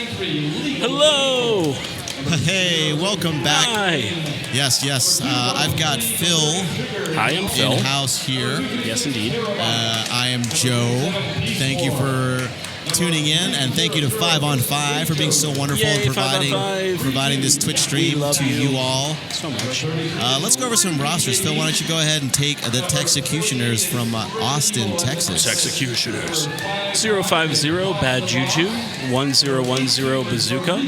Hello. Hey, welcome back. Hi. Yes. I've got Phil. Hi, I'm Phil. In house here. Yes, indeed. I am Joe. Thank you for tuning in, and thank you to 5 on 5 for being so wonderful and providing this Twitch stream to you all so much. Let's go over some rosters. Phil, why don't you go ahead and take the Texecutioners from Austin, Texas. Texecutioners. 050 Bad Juju, 1010 Bazooka,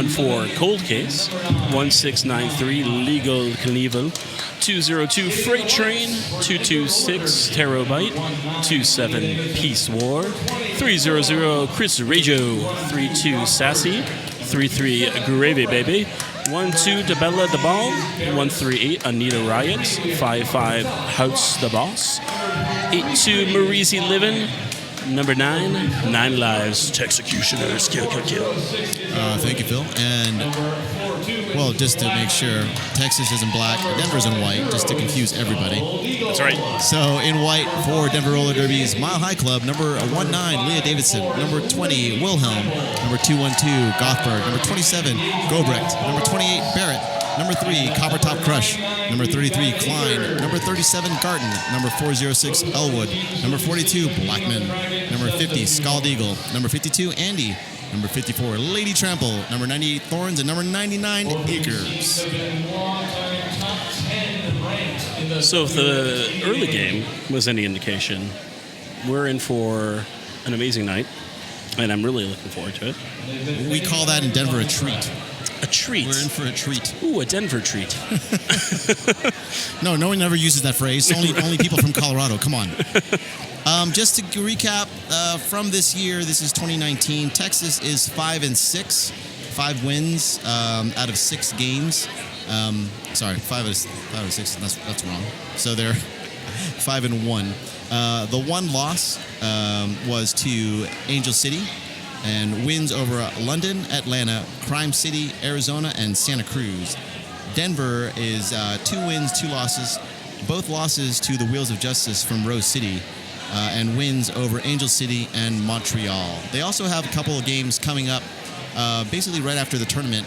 14 Cold Case, 1693 Legal Knievel, 202 Freight Train, 226 Terabyte, 27 Peace War, 300 Chris Rajo, 32 Sassy, 33 Gravy Baby, 12 Debella the Ball, 138 Anita Riot, 55 House the Boss, 82 Marisi Livin, number 9 Lives, Texecutioners, kill. Thank you, Phil. And, well, just to make sure, Texas is in black, Denver's in white, just to confuse everybody. That's right. So, in white for Denver Roller Derby's Mile High Club, number 19, Leah Davidson, number 20, Wilhelm, number 212, Gothberg, number 27, Gobrecht, number 28, Barrett, number 3, Copper Top Crush, number 33, Klein, number 37, Garten, number 406, Elwood, number 42, Blackman, number 50, Scald Eagle, number 52, Andy, number 54, Lady Trample, number 98, Thorns, and number 99, Acres. So if the early game was any indication, we're in for an amazing night, and I'm really looking forward to it. We call that in Denver a treat. A treat. We're in for a treat. Ooh, a Denver treat. No one ever uses that phrase. Only people from Colorado. Come on. Just to recap from this year, this is 2019. Texas is 5-6, 5 wins out of 6 games. Sorry, 5 out of 6. That's wrong. So they're 5-1. The one loss was to Angel City. And wins over London, Atlanta, Crime City, Arizona, and Santa Cruz. Denver is 2 wins, 2 losses, both losses to the Wheels of Justice from Rose City, and wins over Angel City and Montreal. They also have a couple of games coming up, basically right after the tournament.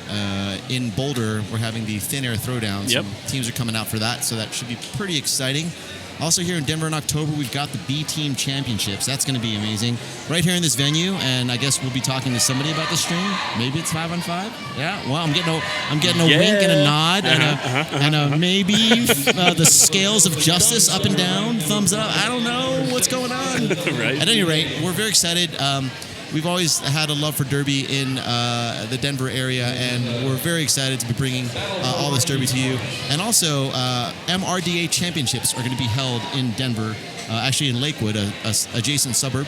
In Boulder, we're having the Thin Air Throwdown. Yep. Some teams are coming out for that, so that should be pretty exciting. Also here in Denver in October, we've got the B-Team Championships. That's going to be amazing. Right here in this venue, and I guess we'll be talking to somebody about the stream. Maybe it's 5 on 5. Yeah. Well, I'm getting a wink and a nod and a maybe the scales of justice up and down, thumbs up. I don't know what's going on. Right. At any rate, we're very excited. We've always had a love for Derby in the Denver area, and we're very excited to be bringing all this Derby to you. And also, MRDA Championships are going to be held in Denver, actually in Lakewood, a adjacent suburb,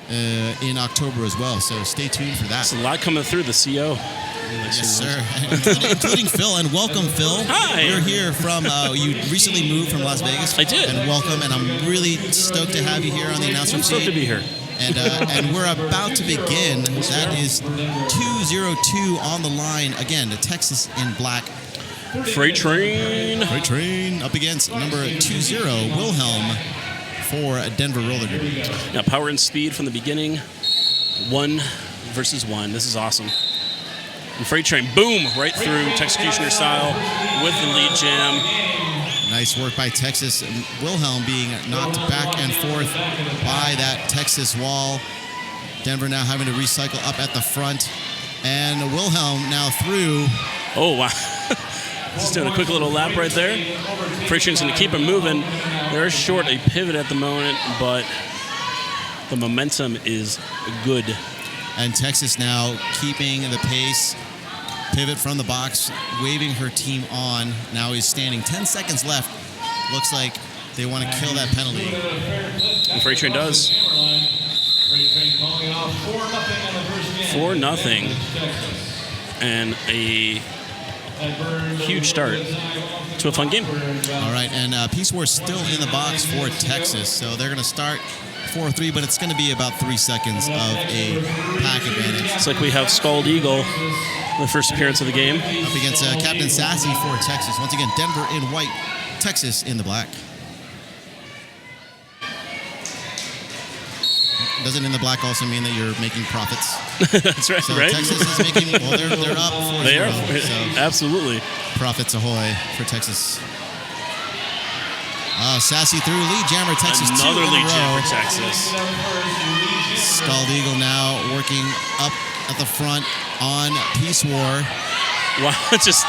in October as well. So stay tuned for that. There's a lot coming through the CO. Yes, sir. including Phil. And welcome, Phil. Hi. You're here from, you recently moved from Las Vegas. I did. And welcome, and I'm really stoked to have you here on the announcement. I'm stoked to be here. And we're about to begin. That is 202 on the line. Again, the Texas in black. Freight Train up against number 20, Wilhelm, for Denver Roller Derby. Now, power and speed from the beginning. 1 versus 1. This is awesome. And Freight Train, boom, right through Texecutioner style with the lead jam. Nice work by Texas. Wilhelm being knocked back and forth by that Texas wall. Denver now having to recycle up at the front. And Wilhelm now through. Oh, wow. Just doing a quick little lap right there. Freight Train's going to keep him moving. They're short a pivot at the moment, but the momentum is good. And Texas now keeping the pace. Pivot from the box, waving her team on. Now he's standing. 10 seconds left. Looks like they want to kill that penalty. And Freight Train does. 4-0. And a huge start to a fun game. All right, and Peace War still in the box for Texas. So they're going to start 4-3, but it's going to be about 3 seconds of a pack advantage. It's like we have Scald Eagle, the first appearance of the game. Up against Captain Sassy for Texas. Once again, Denver in white, Texas in the black. doesn't in the black also mean that you're making profits? That's right, So right? Texas is making, well, they're up 4-0. They are. So Absolutely. profits ahoy for Texas. Sassy through lead jammer, Texas. Another 2 in lead a row. jam for Texas. Scald Eagle now working up at the front on Peace War. Wow, just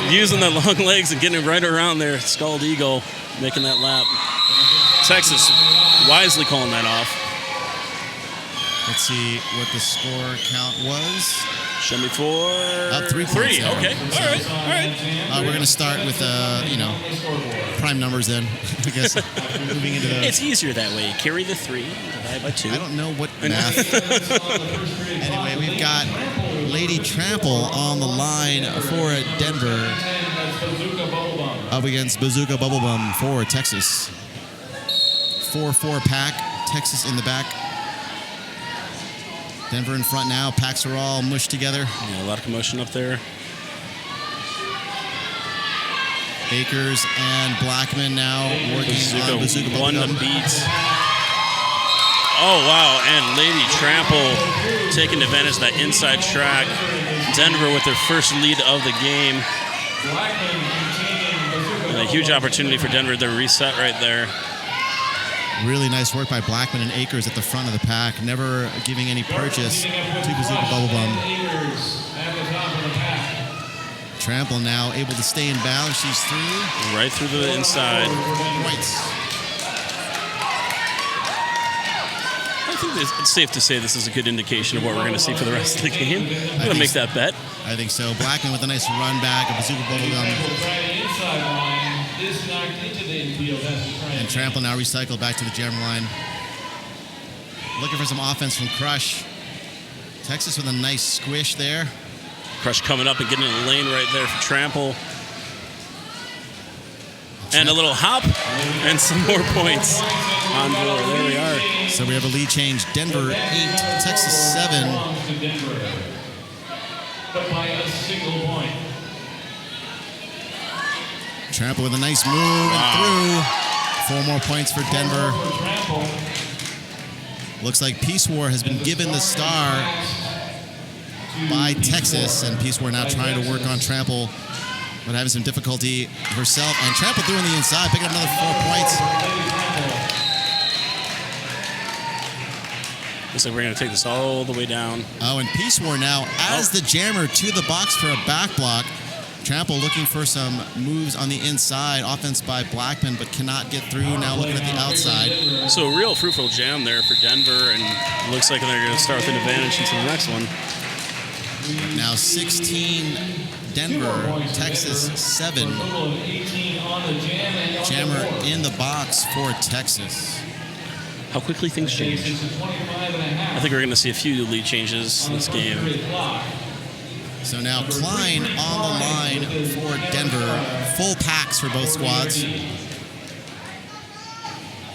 using the long legs and getting it right around there. Scald Eagle making that lap. Texas wisely calling that off. Let's see what the score count was. Show me 4. Up 3 points. Three. There. Okay. All right. We're going to start with, prime numbers then, I guess, moving into those. It's easier that way. Carry the 3, divide by 2. I don't know what math. Anyway, we've got Lady Trample on the line for Denver. Up against Bazooka Bubblebum for Texas. 4-4 pack. Texas in the back. Denver in front now. Packs are all mushed together. Yeah, a lot of commotion up there. Akers and Blackman now working on Bazooka One to Bubblegum. beat. Oh, wow. And Lady Trample taking advantage of that inside track. Denver with their first lead of the game. And a huge opportunity for Denver to reset right there. Really nice work by Blackman and Akers at the front of the pack, never giving any purchase to Bazooka Bubblebum. Trample now able to stay in bounds. She's through. Right through the inside. Whites. I think it's safe to say this is a good indication of what we're going to see for the rest of the game. I'm going to make that bet. I think so. Blackman with a nice run back of Bazooka Bubblegum. And Trample now recycled back to the jammer line. Looking for some offense from Crush. Texas with a nice squish there. Crush coming up and getting in the lane right there for Trample. And a little hop and some more points on board. There we are. So we have a lead change. Denver 8, Texas 7. But by a single point. Trample with a nice move and through. 4 more points for Denver. Looks like Peace War has been given the star by Texas, and Peace War now trying to work on Trample, but having some difficulty herself. And Trample through on the inside, picking up another 4 points. Looks like we're going to take this all the way down. Oh, and Peace War now as the jammer to the box for a back block. Trample looking for some moves on the inside. Offense by Blackman, but cannot get through. Now looking at the outside. So a real fruitful jam there for Denver, and looks like they're going to start with an advantage into the next one. Now 16 Denver, Texas 7. Jammer in the box for Texas. How quickly things change. I think we're going to see a few lead changes in this game. So now Klein on the line for Denver. Full packs for both squads.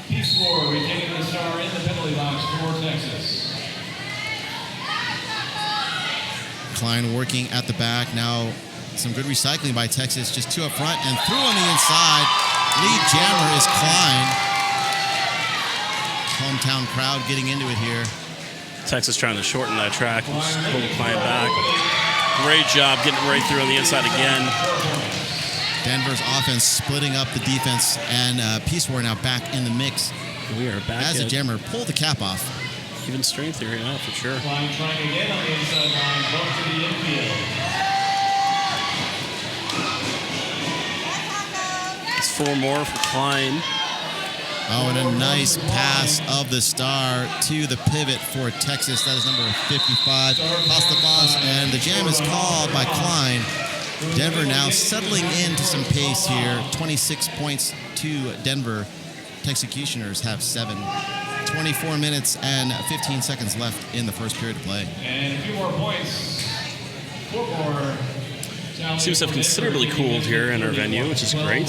Peace War retaining the star in the penalty box for Texas. Klein working at the back. Now some good recycling by Texas. Just 2 up front and through on the inside. Lead jammer is Klein. Hometown crowd getting into it here. Texas trying to shorten that track and just pull the client back. Great job getting right through on the inside again. Denver's offense splitting up the defense, and Peace War now back in the mix. We are back As a at jammer, pull the cap off. even strength here, yeah, for sure. Klein trying to get on the inside line, bump to the infield. It's 4 more for Klein. Oh, and a nice pass of the star to the pivot for Texas. That is number 55. Toss the boss, and the jam is called by Klein. Denver now settling into some pace here. 26 points to Denver. Texecutioners have 7. 24 minutes and 15 seconds left in the first period of play. And a few more points. 4 more. Seems to have considerably cooled here in our venue, which is great.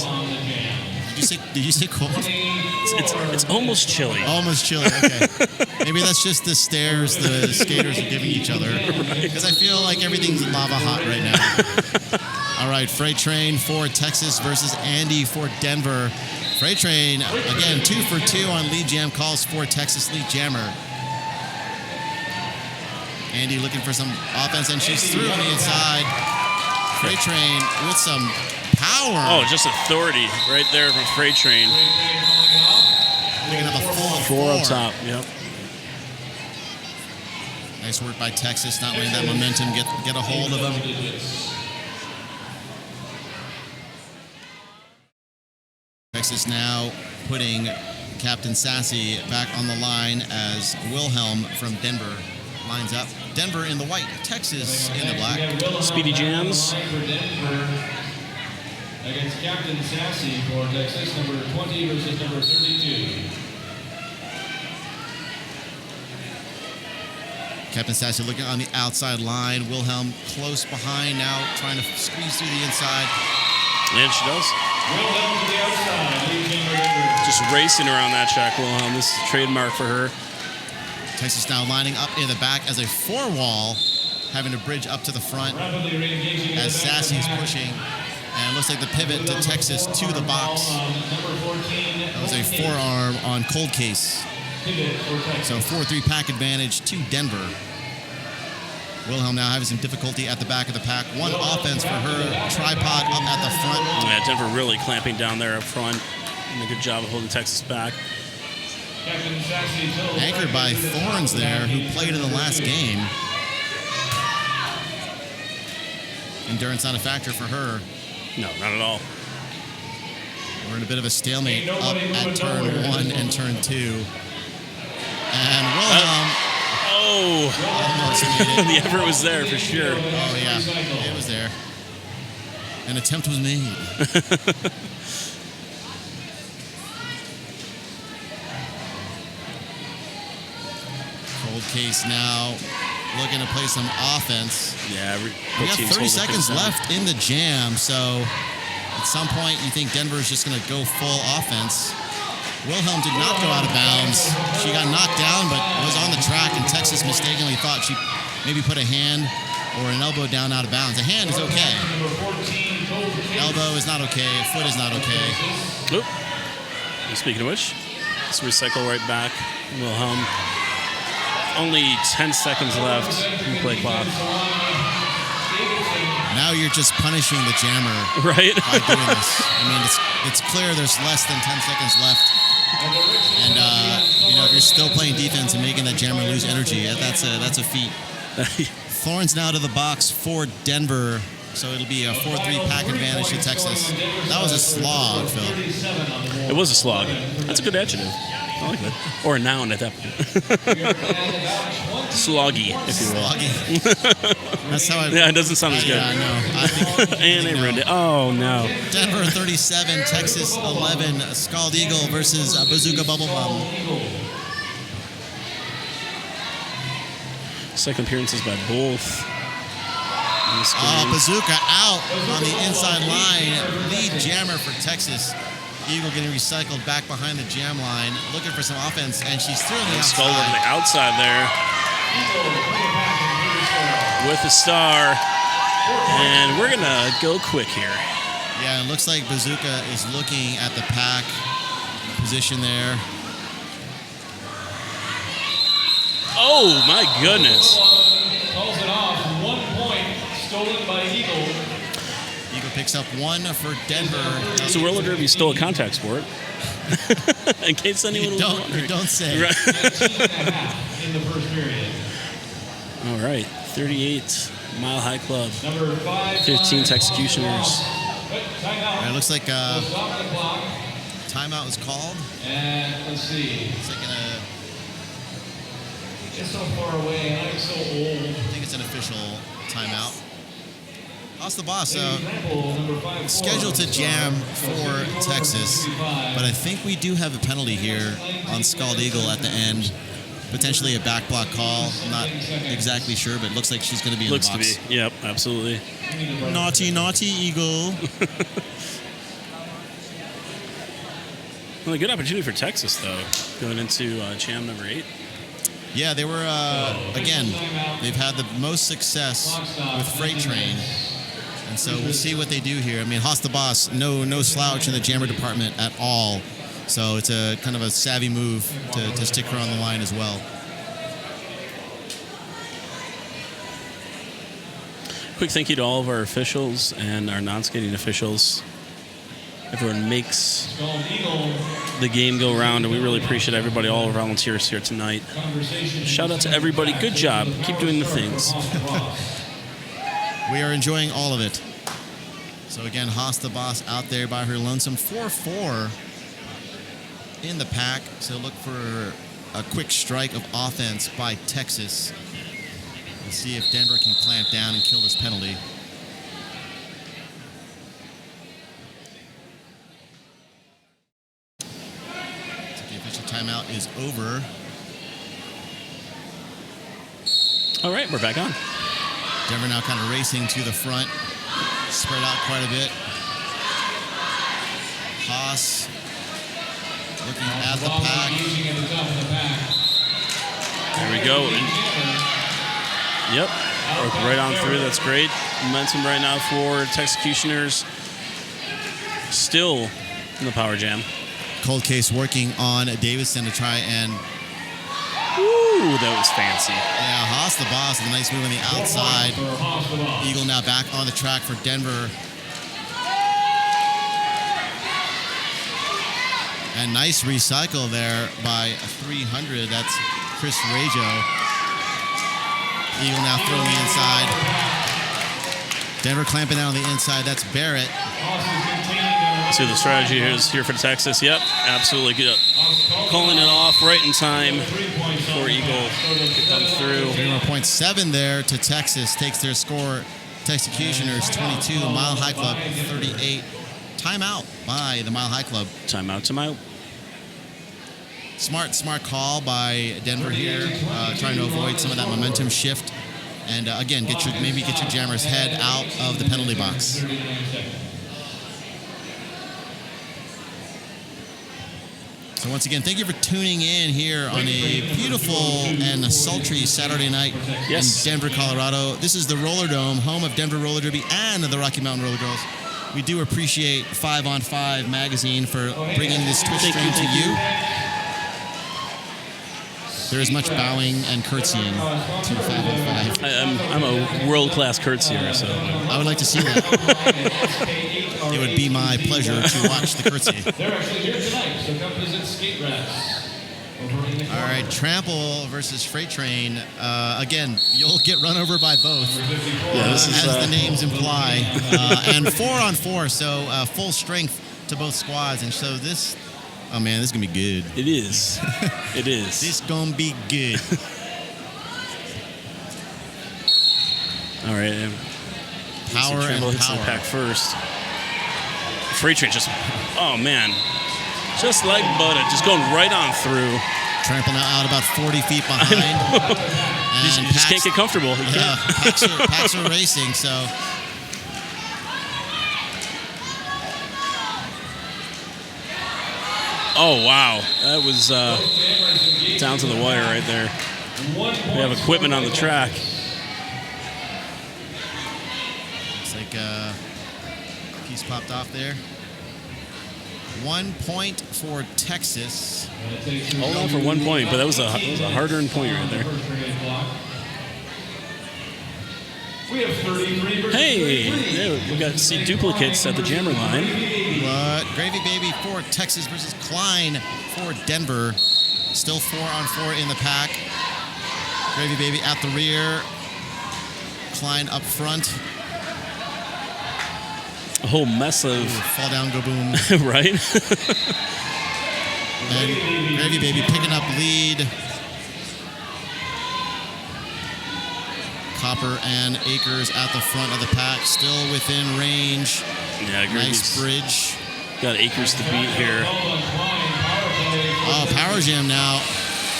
Did you say cold? It's almost chilly. Almost chilly, okay. Maybe that's just the stares the skaters are giving each other. Because I feel like everything's lava hot right now. All right, Freight Train for Texas versus Andy for Denver. Freight Train, again, 2 for 2 on lead jam calls for Texas lead jammer. Andy looking for some offense, and she's through on the inside. Freight Train with some power. Oh, just authority right there from Freight Train. Picking up a full Four up top. Yep. Nice work by Texas, not letting that momentum get a hold of them. Texas now putting Captain Sassy back on the line as Wilhelm from Denver lines up. Denver in the white, Texas in the black. Speedy Jams. Against Captain Sassy for Texas, number 20 versus number 32. Captain Sassy looking on the outside line. Wilhelm close behind now, trying to squeeze through the inside. And she does. Wilhelm to the outside, leading Denver. Just racing around that track, Wilhelm. This is a trademark for her. Texas now lining up in the back as a four-wall, having to bridge up to the front Rapidly re-engaging in as the back Sassy's of the pack. pushing. And it looks like the pivot to Texas to the box. Number 14. That was a forearm on cold case. Pivot for Texas. So 4-3 pack advantage to Denver. Wilhelm now having some difficulty at the back of the pack. One offense for her, tripod up at the front. Yeah, Denver really clamping down there up front. Doing a good job of holding Texas back. Captain Sassy till Anchored by Thorns there, who played in the last game. Endurance not a factor for her. No, not at all. We're in a bit of a stalemate up at turn 1 and turn 2. And Wilhelm Oh, almost made it. the effort was there for sure. Oh, yeah, it was there. An attempt was made. Cold case now looking to play some offense. Yeah, We got 30 seconds left in the jam, so at some point you think Denver's just going to go full offense. Wilhelm did not go out of bounds. She got knocked down, but was on the track, and Texas mistakenly thought she maybe put a hand or an elbow down out of bounds. A hand is okay. Elbow is not okay. Foot is not okay. Oop. Speaking of which, let's recycle right back. Wilhelm. Only 10 seconds left in the play clock. Now you're just punishing the jammer Right? by doing this. I mean, it's clear there's less than 10 seconds left. And, if you're still playing defense and making that jammer lose energy, that's a feat. Thorns now to the box for Denver. So it'll be a 4-3 pack advantage to Texas. That was a slog, Phil. It was a slog. That's a good adjective. I like that. Or a noun at that point. Sloggy, if you will. Sloggy. That's how I... Yeah, it doesn't sound as good. Yeah, I know. I think, And they ruined it. Oh, no. Denver 37, Texas 11. Scald Eagle versus Bazooka Bubble Bum. Second appearances by both. Bazooka out on the inside line. Lead jammer for Texas. Eagle getting recycled back behind the jam line, looking for some offense, and she's through on the Skull on the outside. outside there. With the star. And we're going to go quick here. Yeah, it looks like Bazooka is looking at the pack position there. Oh, my goodness. Calls it off. 1 point stolen by Eagle. Eagle picks up one for Denver. So roller derby still a contact sport. In case anyone was wondering. You don't say. Right. 19.5 in the first period. All right, 38 Mile High Club, Number 5. 15 Texecutioners. Timeout. It looks like Stop the clock. timeout was called. And let's see. It's like It's so far away. I'm so old. I think it's an official timeout. That's the boss. Scheduled to jam for Texas, but I think we do have a penalty here on Scald Eagle at the end. Potentially a back block call. Not exactly sure, but it looks like she's going to be in Looks the box. to be. Yep, absolutely. Naughty, naughty Eagle. Well, a good opportunity for Texas, though, going into jam number 8. Yeah, they were, again, they've had the most success with Freight Train. And so we'll see what they do here. I mean, Haas the boss, no slouch in the jammer department at all. So it's a kind of a savvy move to stick her on the line as well. Quick thank you to all of our officials and our non-skating officials. Everyone makes the game go round, and we really appreciate everybody, all our volunteers here tonight. Shout out to everybody. Good job. Keep doing the things. We are enjoying all of it. So again, Haas the Boss out there by her lonesome. 4-4 in the pack. So look for a quick strike of offense by Texas. We'll see if Denver can clamp down and kill this penalty. Timeout is over. All right, we're back on. Denver now kind of racing to the front, spread out quite a bit. Haas looking at the pack. There we go. Yep, broke right on through. That's great. Momentum right now for Texecutioners. Still in the power jam. Cold Case working on Davidson to try and... Ooh, that was fancy. Yeah, Haas the Boss with a nice move on the outside. Eagle now back on the track for Denver. And nice recycle there by 300. That's Chris Rajo. Eagle now throwing the inside. Denver clamping down on the inside. That's Barrett. So the strategy is here for Texas. Yep, absolutely good. Calling it off right in time for Eagle to come through. 3.7 there to Texas. Takes their score. Texecutioners 22, Mile High Club 38. Timeout by the Mile High Club. Timeout. Smart call by Denver here, trying to avoid some of that momentum shift. And again, get your jammer's head out of the penalty box. So once again, thank you for tuning in here on a beautiful and a sultry Saturday night in Denver, Colorado. This is the Roller Dome, home of Denver Roller Derby and the Rocky Mountain Rollergirls. We do appreciate 5 on 5 magazine for bringing this Twitch stream to you. There is much bowing and curtsying to 5 on 5. I'm a world-class curtsier, so I would like to see that. It would be my pleasure to watch the curtsy. They're actually here tonight, so come visit Skate Rats. All right, Trample versus Freight Train. Again, you'll get run over by both, this is, as the names imply. And 4 on 4, so full strength to both squads. And so this, oh man, this is going to be good. It is. It is. This going to be good. All right. Power and hits the pack first. Freight Train just, oh man, just like butter, just going right on through. Trample now out about 40 feet behind. You just can't get comfortable. You can't. Packs are racing, so. Oh, wow. That was down to the wire right there. We have equipment on the track. Looks like a piece popped off there. 1 point for Texas. Hold on for 1 point, but that was a hard-earned point right there. Hey, we got to see duplicates at the jammer line. But Gravy Baby for Texas versus Klein for Denver. Still 4 on 4 in the pack. Gravy Baby at the rear. Klein up front. A whole mess of... fall down, go boom. Right? And Gravy Baby picking up lead. Copper and Akers at the front of the pack, still within range. Yeah, nice bridge. Got Akers to beat here. Oh, power jam now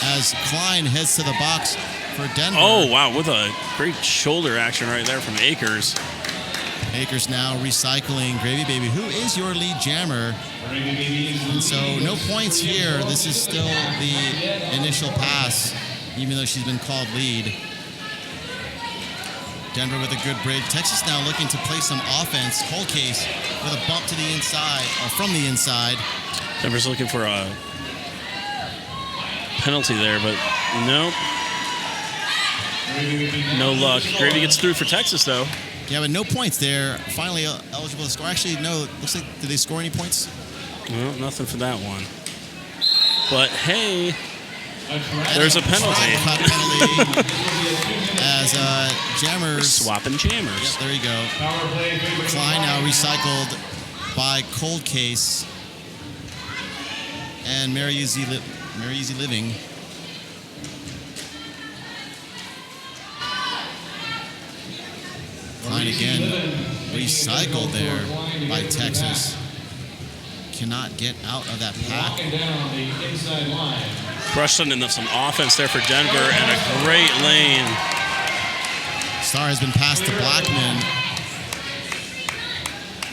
as Klein heads to the box for Denver. Oh, wow, with a great shoulder action right there from Akers. Akers now recycling Gravy Baby, who is your lead jammer. And so no points here. This is still the initial pass, even though she's been called lead. Denver with a good bridge. Texas now looking to play some offense. Cold Case with a bump to the inside, or from the inside. Denver's looking for a penalty there, but nope. No luck. Gravy gets through for Texas, though. Yeah, but no points there. Finally eligible to score. Actually, no. Looks like, did they score any points? Well, nothing for that one. But hey, there's a penalty. Cut penalty as Jammers. Swapping Jammers. Yep, there you go. Klein now recycled by Cold Case and Mary Easy Living. Klein again recycled there by Texas. Cannot get out of that pack. Brushed into some offense there for Denver and a great lane. Star has been passed to Blackman.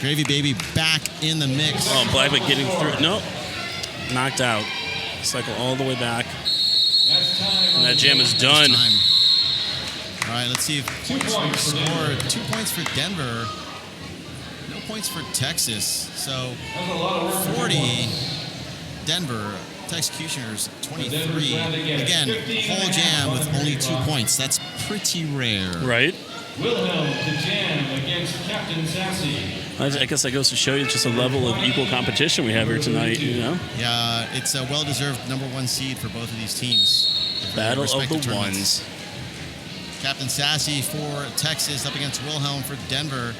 Gravy Baby back in the mix. Oh, Blackman getting through. Nope. Knocked out. Cycle all the way back. And that jam is done. All right, let's see if points were scored. 2 points for Denver. No points for Texas. So 40 Denver. Texecutioners 23. Again, whole jam with only 2 points. That's pretty rare. Right. Wilhelm to jam against Captain Sassy. I guess that goes to show you just a level of equal competition we have here tonight, you know? Yeah, it's a well-deserved #1 seed for both of these teams. Battle of the ones. Captain Sassy for Texas up against Wilhelm for Denver.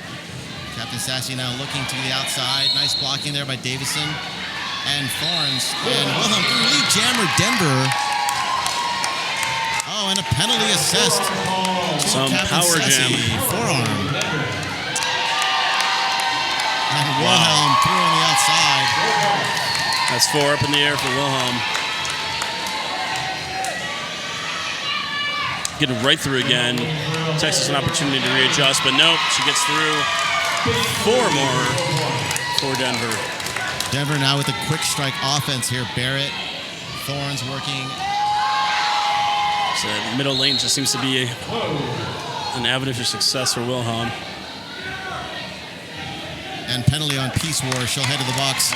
Captain Sassy now looking to the outside. Nice blocking there by Davison and Thorns. And Wilhelm lead jammer Denver. Oh, and a penalty assessed. Some Captain power Sassy, jam. forearm. And Wilhelm through on the outside. That's 4 up in the air for Wilhelm. Getting right through again. Texas an opportunity to readjust, but nope, she gets through. 4 more for Denver. Denver now with a quick strike offense here. Barrett, Thorns working. So middle lane just seems to be an avenue for success for Wilhelm. And penalty on Peace War. She'll head to the box.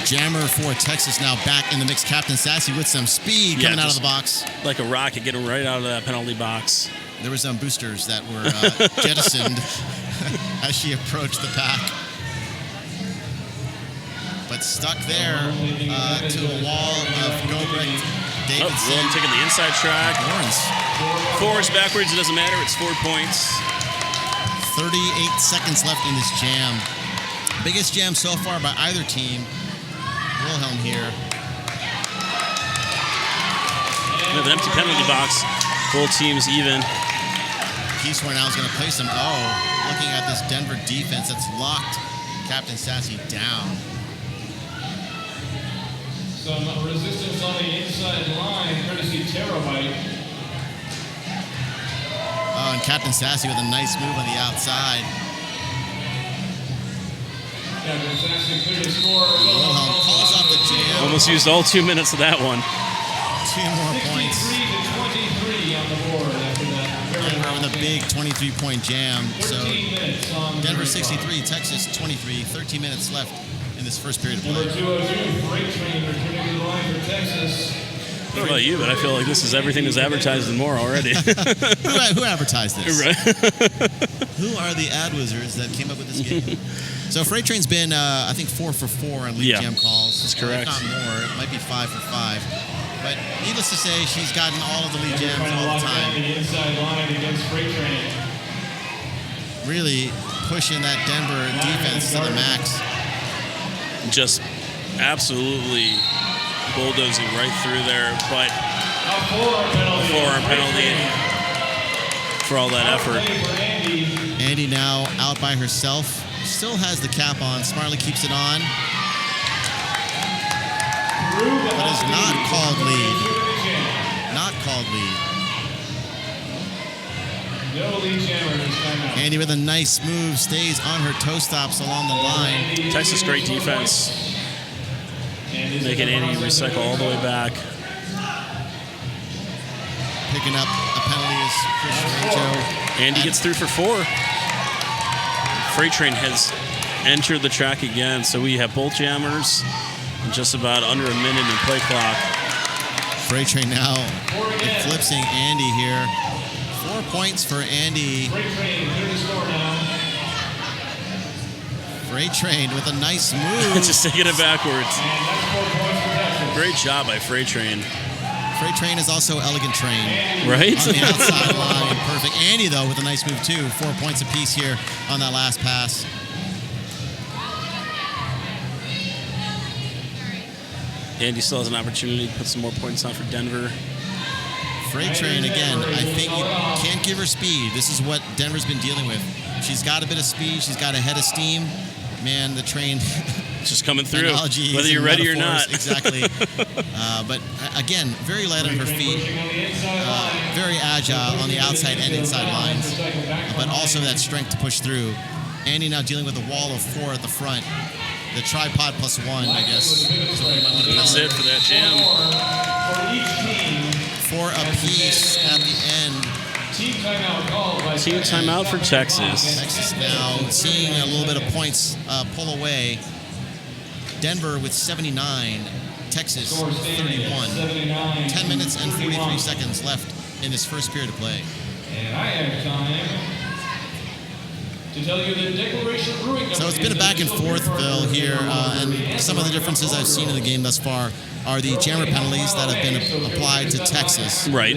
Jammer for Texas now back in the mix. Captain Sassy with some speed coming out of the box. Like a rocket getting right out of that penalty box. There were some boosters that were jettisoned as she approached the pack. But stuck there to a wall of Gobrick, Davidson. Oh, Wilhelm taking the inside track. Forwards, backwards, it doesn't matter. It's 4 points. 38 seconds left in this jam. Biggest jam so far by either team. Wilhelm here. We have an empty penalty box. Both teams even. Peacewar now is going to play some. Oh, looking at this Denver defense that's locked Captain Sassy down. Some resistance on the inside line, courtesy Terabyte. Oh, and Captain Sassy with a nice move on the outside. Captain Sassy clear to score. Wilhelm calls off the jam. Almost used all 2 minutes of that one. 2 more points. 63 to 23 on the board after that. Denver with a big 23-point jam. So 13 minutes on Denver the 63, Texas 23. 13 minutes left in this first period of Number play. 202, Freight Train returning to the line for Texas. I don't know about you, but I feel like this is everything that's advertised and more already. Who advertised this? Right. Who are the ad wizards that came up with this game? So Freight Train's been, I think, 4 for 4 on lead jam calls. That's correct. If not more, it might be 5 for 5. But needless to say, she's gotten all of the lead jams all the time. The inside line against Freight Train. Really pushing that Denver defense to the max. Just absolutely bulldozing right through there, but A forearm penalty for all that effort. Andy now out by herself. Still has the cap on. Smartly keeps it on. But is not called lead. Not called lead. No lead jammer this time out. Andy with a nice move, stays on her toe stops along the line. Texas great defense. Making Andy recycle all the way back. Picking up a penalty is Chris Rancho. Andy gets through for 4. Freight Train has entered the track again, so we have both jammers in just about under a minute in play clock. Freight Train now eclipsing Andy here. 4 points for Andy. Freight Train, clear the score now. Freight Train with a nice move. Just taking it backwards. And that's 4 points for Texas. Great job by Freight Train. Freight Train is also Elegant Train. Right? On the outside line. Perfect. Andy, though, with a nice move, too. 4 points apiece here on that last pass. Andy still has an opportunity to put some more points on for Denver. Freight Train, again, I think you can't give her speed. This is what Denver's been dealing with. She's got a bit of speed. She's got a head of steam. Man, the train... Just coming through, analogies whether you're ready or not. Exactly. But again, very light on her feet, very agile on the outside and inside lines, but also that strength to push through. Andy now dealing with a wall of 4 at the front. The tripod plus 1, I guess. That's it for that jam. 4 apiece at the end. Team timeout for Texas. Texas now seeing a little bit of points pull away. Denver with 79, Texas 31. 10 minutes and 43 seconds left in this first period of play. And I have time to tell you the Declaration Brewing. So it's been a back and forth, Bill, here, and some of the differences I've seen in the game thus far are the jammer penalties that have been applied to Texas. Right.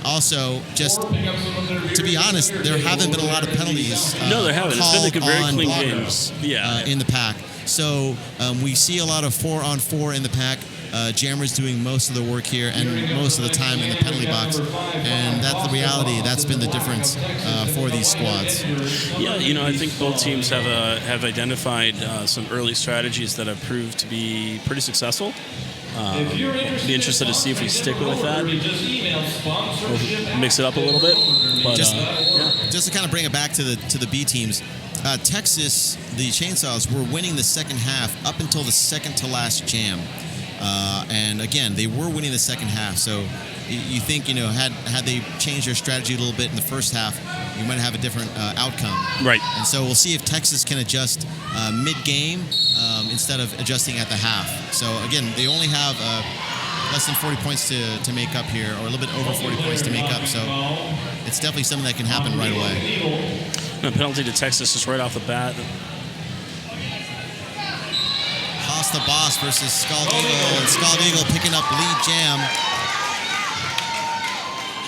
Also, just to be honest, there haven't been a lot of penalties. No, there haven't. It's been a very clean game. In the pack. So we see a lot of 4-on-4 in the pack. Jammer's doing most of the work here and most of the time in the penalty box. And that's the reality. That's been the difference for these squads. Yeah, I think both teams have identified some early strategies that have proved to be pretty successful. Be interested to see if we stick with that. We'll mix it up a little bit. But, just to kind of bring it back to the B teams, Texas, the Chainsaws, were winning the second half up until the second to last jam. And again, they were winning the second half. So you think, had they changed their strategy a little bit in the first half, you might have a different outcome. Right. And so we'll see if Texas can adjust mid-game instead of adjusting at the half. So again, they only have less than 40 points to make up here, or a little bit over 40 points to make up. So it's definitely something that can happen right away. A penalty to Texas is right off the bat. Haas the Boss versus Scald Eagle, and Scald Eagle picking up lead jam.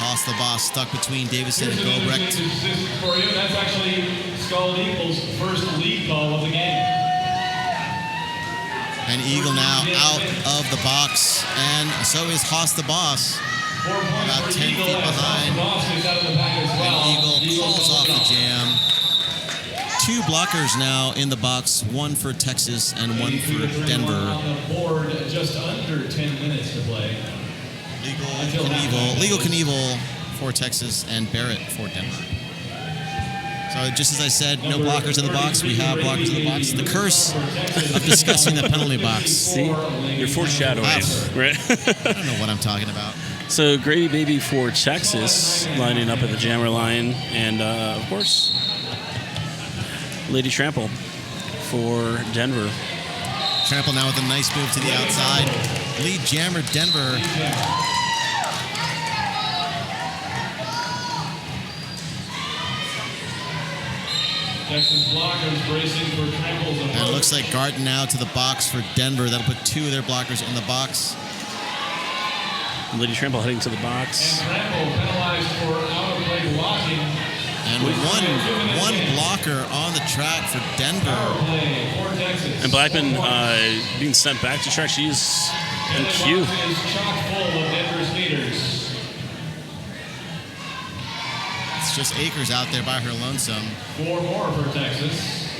Haas the Boss stuck between Davison and Gobrecht. For you, that's actually Scald Eagle's first lead call of the game. And Eagle now out of the box, and so is Haas the Boss. About 10 feet behind. And Eagle calls off the jam. 2 blockers now in the box, 1 for Texas and 1 for Denver. On the board, just under 10 minutes to play. Legal Knievel for Texas and Barrett for Denver. So just as I said, no blockers in the box. We have blockers in the box. The curse of discussing the penalty box. See, you're foreshadowing, right? I don't know what I'm talking about. So Grady Baby for Texas lining up at the jammer line, and of course, Lady Trample for Denver. Trample now with a nice move to the outside. Lead jammer Denver. Texas blockers bracing for Trample's approach. And it looks like Garden now to the box for Denver. That'll put 2 of their blockers in the box. Lady Trample heading to the box. And Trample penalized for out-of-play blocking. And one blocker on the track for Denver. Play for Texas. And Blackman being sent back to track. She's in queue. The box is chock full of Denver's leaders. It's just Akers out there by her lonesome. 4 more for Texas.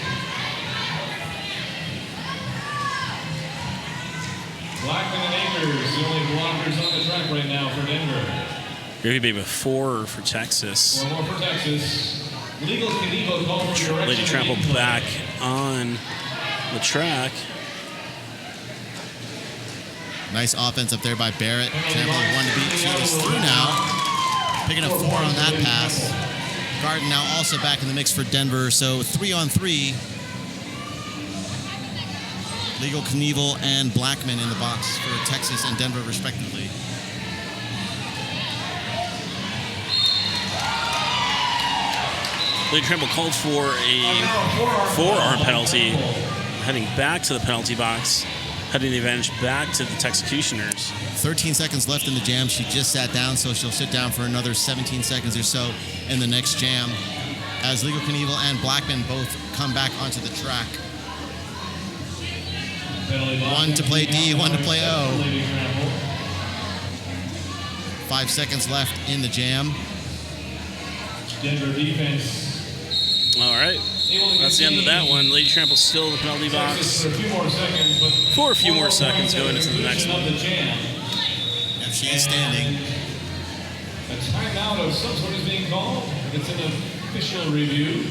Blackman and Akers, the only blockers on the track right now for Denver. Grady Baby with 4 for Texas. 4 more for Texas. Legal Knievel called for direction. Lady Trample back on the track. Nice offense up there by Barrett. Trample 1 to beat. She is through now. Picking up 4 on that pass. Garden now also back in the mix for Denver. So 3-on-3. Legal Knievel and Blackman in the box for Texas and Denver respectively. Lady Trample called for a forearm penalty, heading back to the penalty box, heading the advantage back to the Texecutioners. 13 seconds left in the jam. She just sat down, so she'll sit down for another 17 seconds or so in the next jam as Legal Knievel and Blackman both come back onto the track. 1 to play D, 1 to play O. 5 seconds left in the jam. Denver defense. All right. That's the end of that one. Lady Trample still in the penalty box for a few more seconds going into the next one. Yep, she is standing. A timeout of some sort is being called. It's an official review.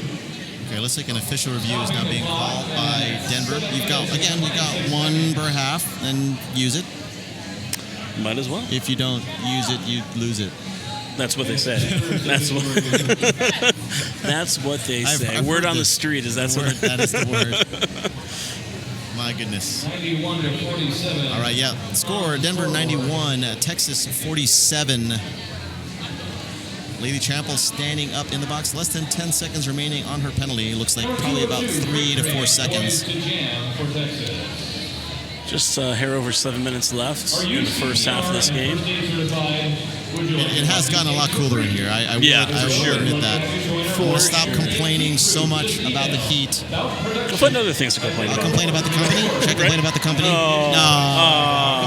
Okay, looks like an official review is now being called by Denver. You've got one per half, then use it. Might as well. If you don't use it, you lose it. That's what they say. That's what they say. I've word heard on the this. street is that's Word, what. that is the word. My goodness. 91 to 47. All right, yeah. Score: Denver 91, Texas 47. Lady Trample standing up in the box. Less than 10 seconds remaining on her penalty. Looks like probably about 3 to 4 seconds. Just a hair over 7 minutes left in the first half of this game. It has gotten a lot cooler in here. I will admit that. We'll stop complaining so much about the heat. We'll find other things to complain I'll about. complain about the company. Should I complain about the company? Oh. No. Oh.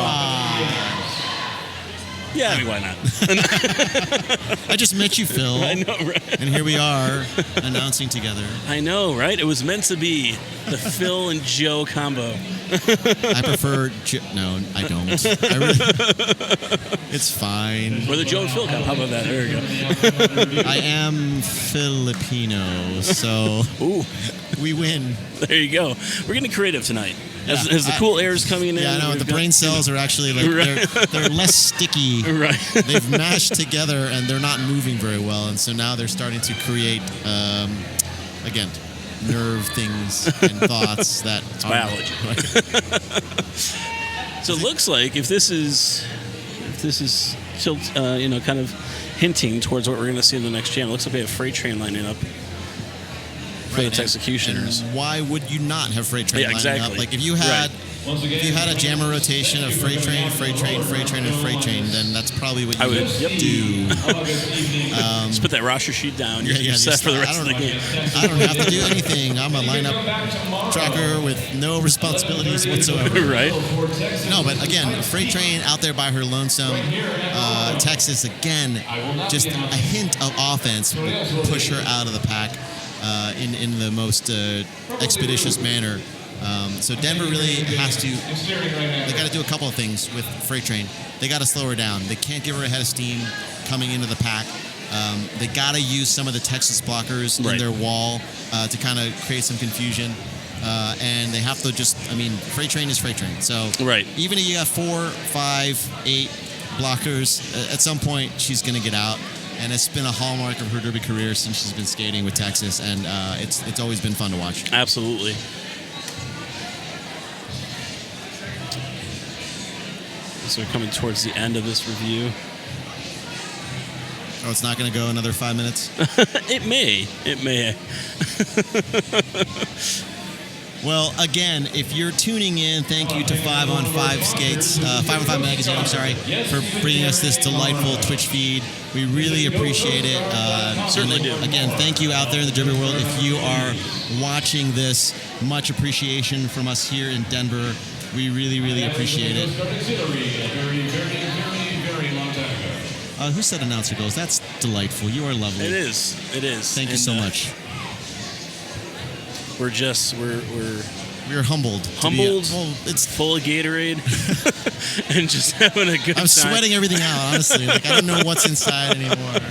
Yeah, I mean, why not? I just met you, Phil. I know, right? And here we are announcing together. I know, right? It was meant to be the Phil and Joe combo. I prefer no, I don't. It's fine. Or the Joe and Phil combo. How about that? There we go. I am Filipino, so Ooh, we win. there you go. We're getting creative tonight. As the cool air is coming in. Yeah, I know. The brain cells are actually like they're less sticky. Right. They've mashed together and they're not moving very well, and so now they're starting to create again nerve things and thoughts that It's biology. So it looks like if this is kind of hinting towards what we're going to see in the next jam, it looks like we have Freight Train lining up for the Texecutioners. And why would you not have Freight Train lining up? Like if you had a jammer rotation of Freight Train, and Freight Train, then that's probably what you would do. Just put that roster sheet down. You're set for the rest of the game. I don't have to do anything. I'm a lineup tracker with no responsibilities whatsoever. Right. No, but again, Freight Train out there by her lonesome. Texas, again, just a hint of offense will push her out of the pack in the most expeditious manner. So Denver really has to, they got to do a couple of things with Freight Train. They got to slow her down. They can't give her a head of steam coming into the pack. They got to use some of the Texas blockers in their wall to kind of create some confusion. And they have to Freight Train is Freight Train. So even if you got 4, 5, 8 blockers, at some point she's going to get out. And it's been a hallmark of her derby career since she's been skating with Texas. And it's always been fun to watch. Absolutely. So we're coming towards the end of this review. Oh, it's not going to go another 5 minutes? It may. Well, again, if you're tuning in, thank you to 5 on 5 Skates, 5 on 5 Magazine, for bringing us this delightful Twitch feed. We really appreciate it. Certainly do. Again, thank you out there in the derby world. If you are watching this, much appreciation from us here in Denver. We really, really appreciate it. Who said announcer goals? That's delightful. You are lovely. It is. Thank you so much. We're humbled. It's full of Gatorade and just having a good time. I'm sweating everything out, honestly. Like I don't know what's inside anymore.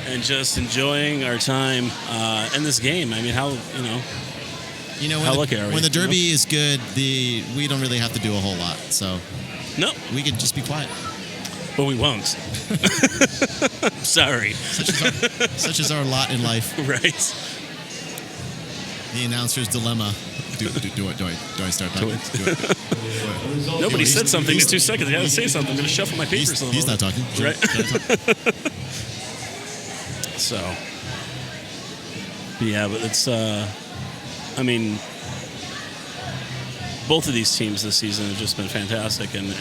And just enjoying our time in this game. I mean, how lucky are we? When the derby is good, we don't really have to do a whole lot. So we could just be quiet. But we won't. Sorry. Such is our lot in life. Right. The announcer's dilemma. Do I start talking? Do it. Nobody said something in 2 seconds. I got to say something. I'm going to shuffle my papers a little. He's not talking. Right. So. But yeah, but it's, I mean, both of these teams this season have just been fantastic. And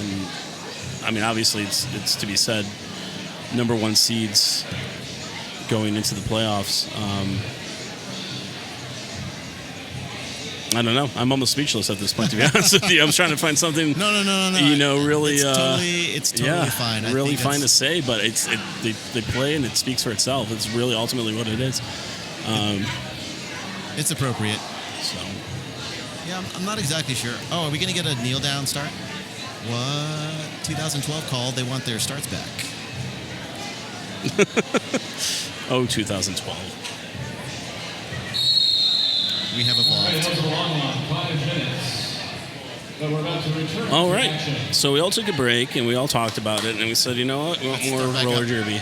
I mean, obviously, it's to be said, number one seeds going into the playoffs. I don't know. I'm almost speechless at this point, to be honest with you. I was trying to find something. No. You know, really. It's totally fine. Really fine to say, but they play and it speaks for itself. It's really ultimately what it is. It's appropriate. So. Yeah, I'm not exactly sure. Oh, are we going to get a kneel down start? What? 2012 called. They want their starts back. 2012. We have evolved. All right. So we all took a break and we all talked about it and we said, you know what? We want more roller derby.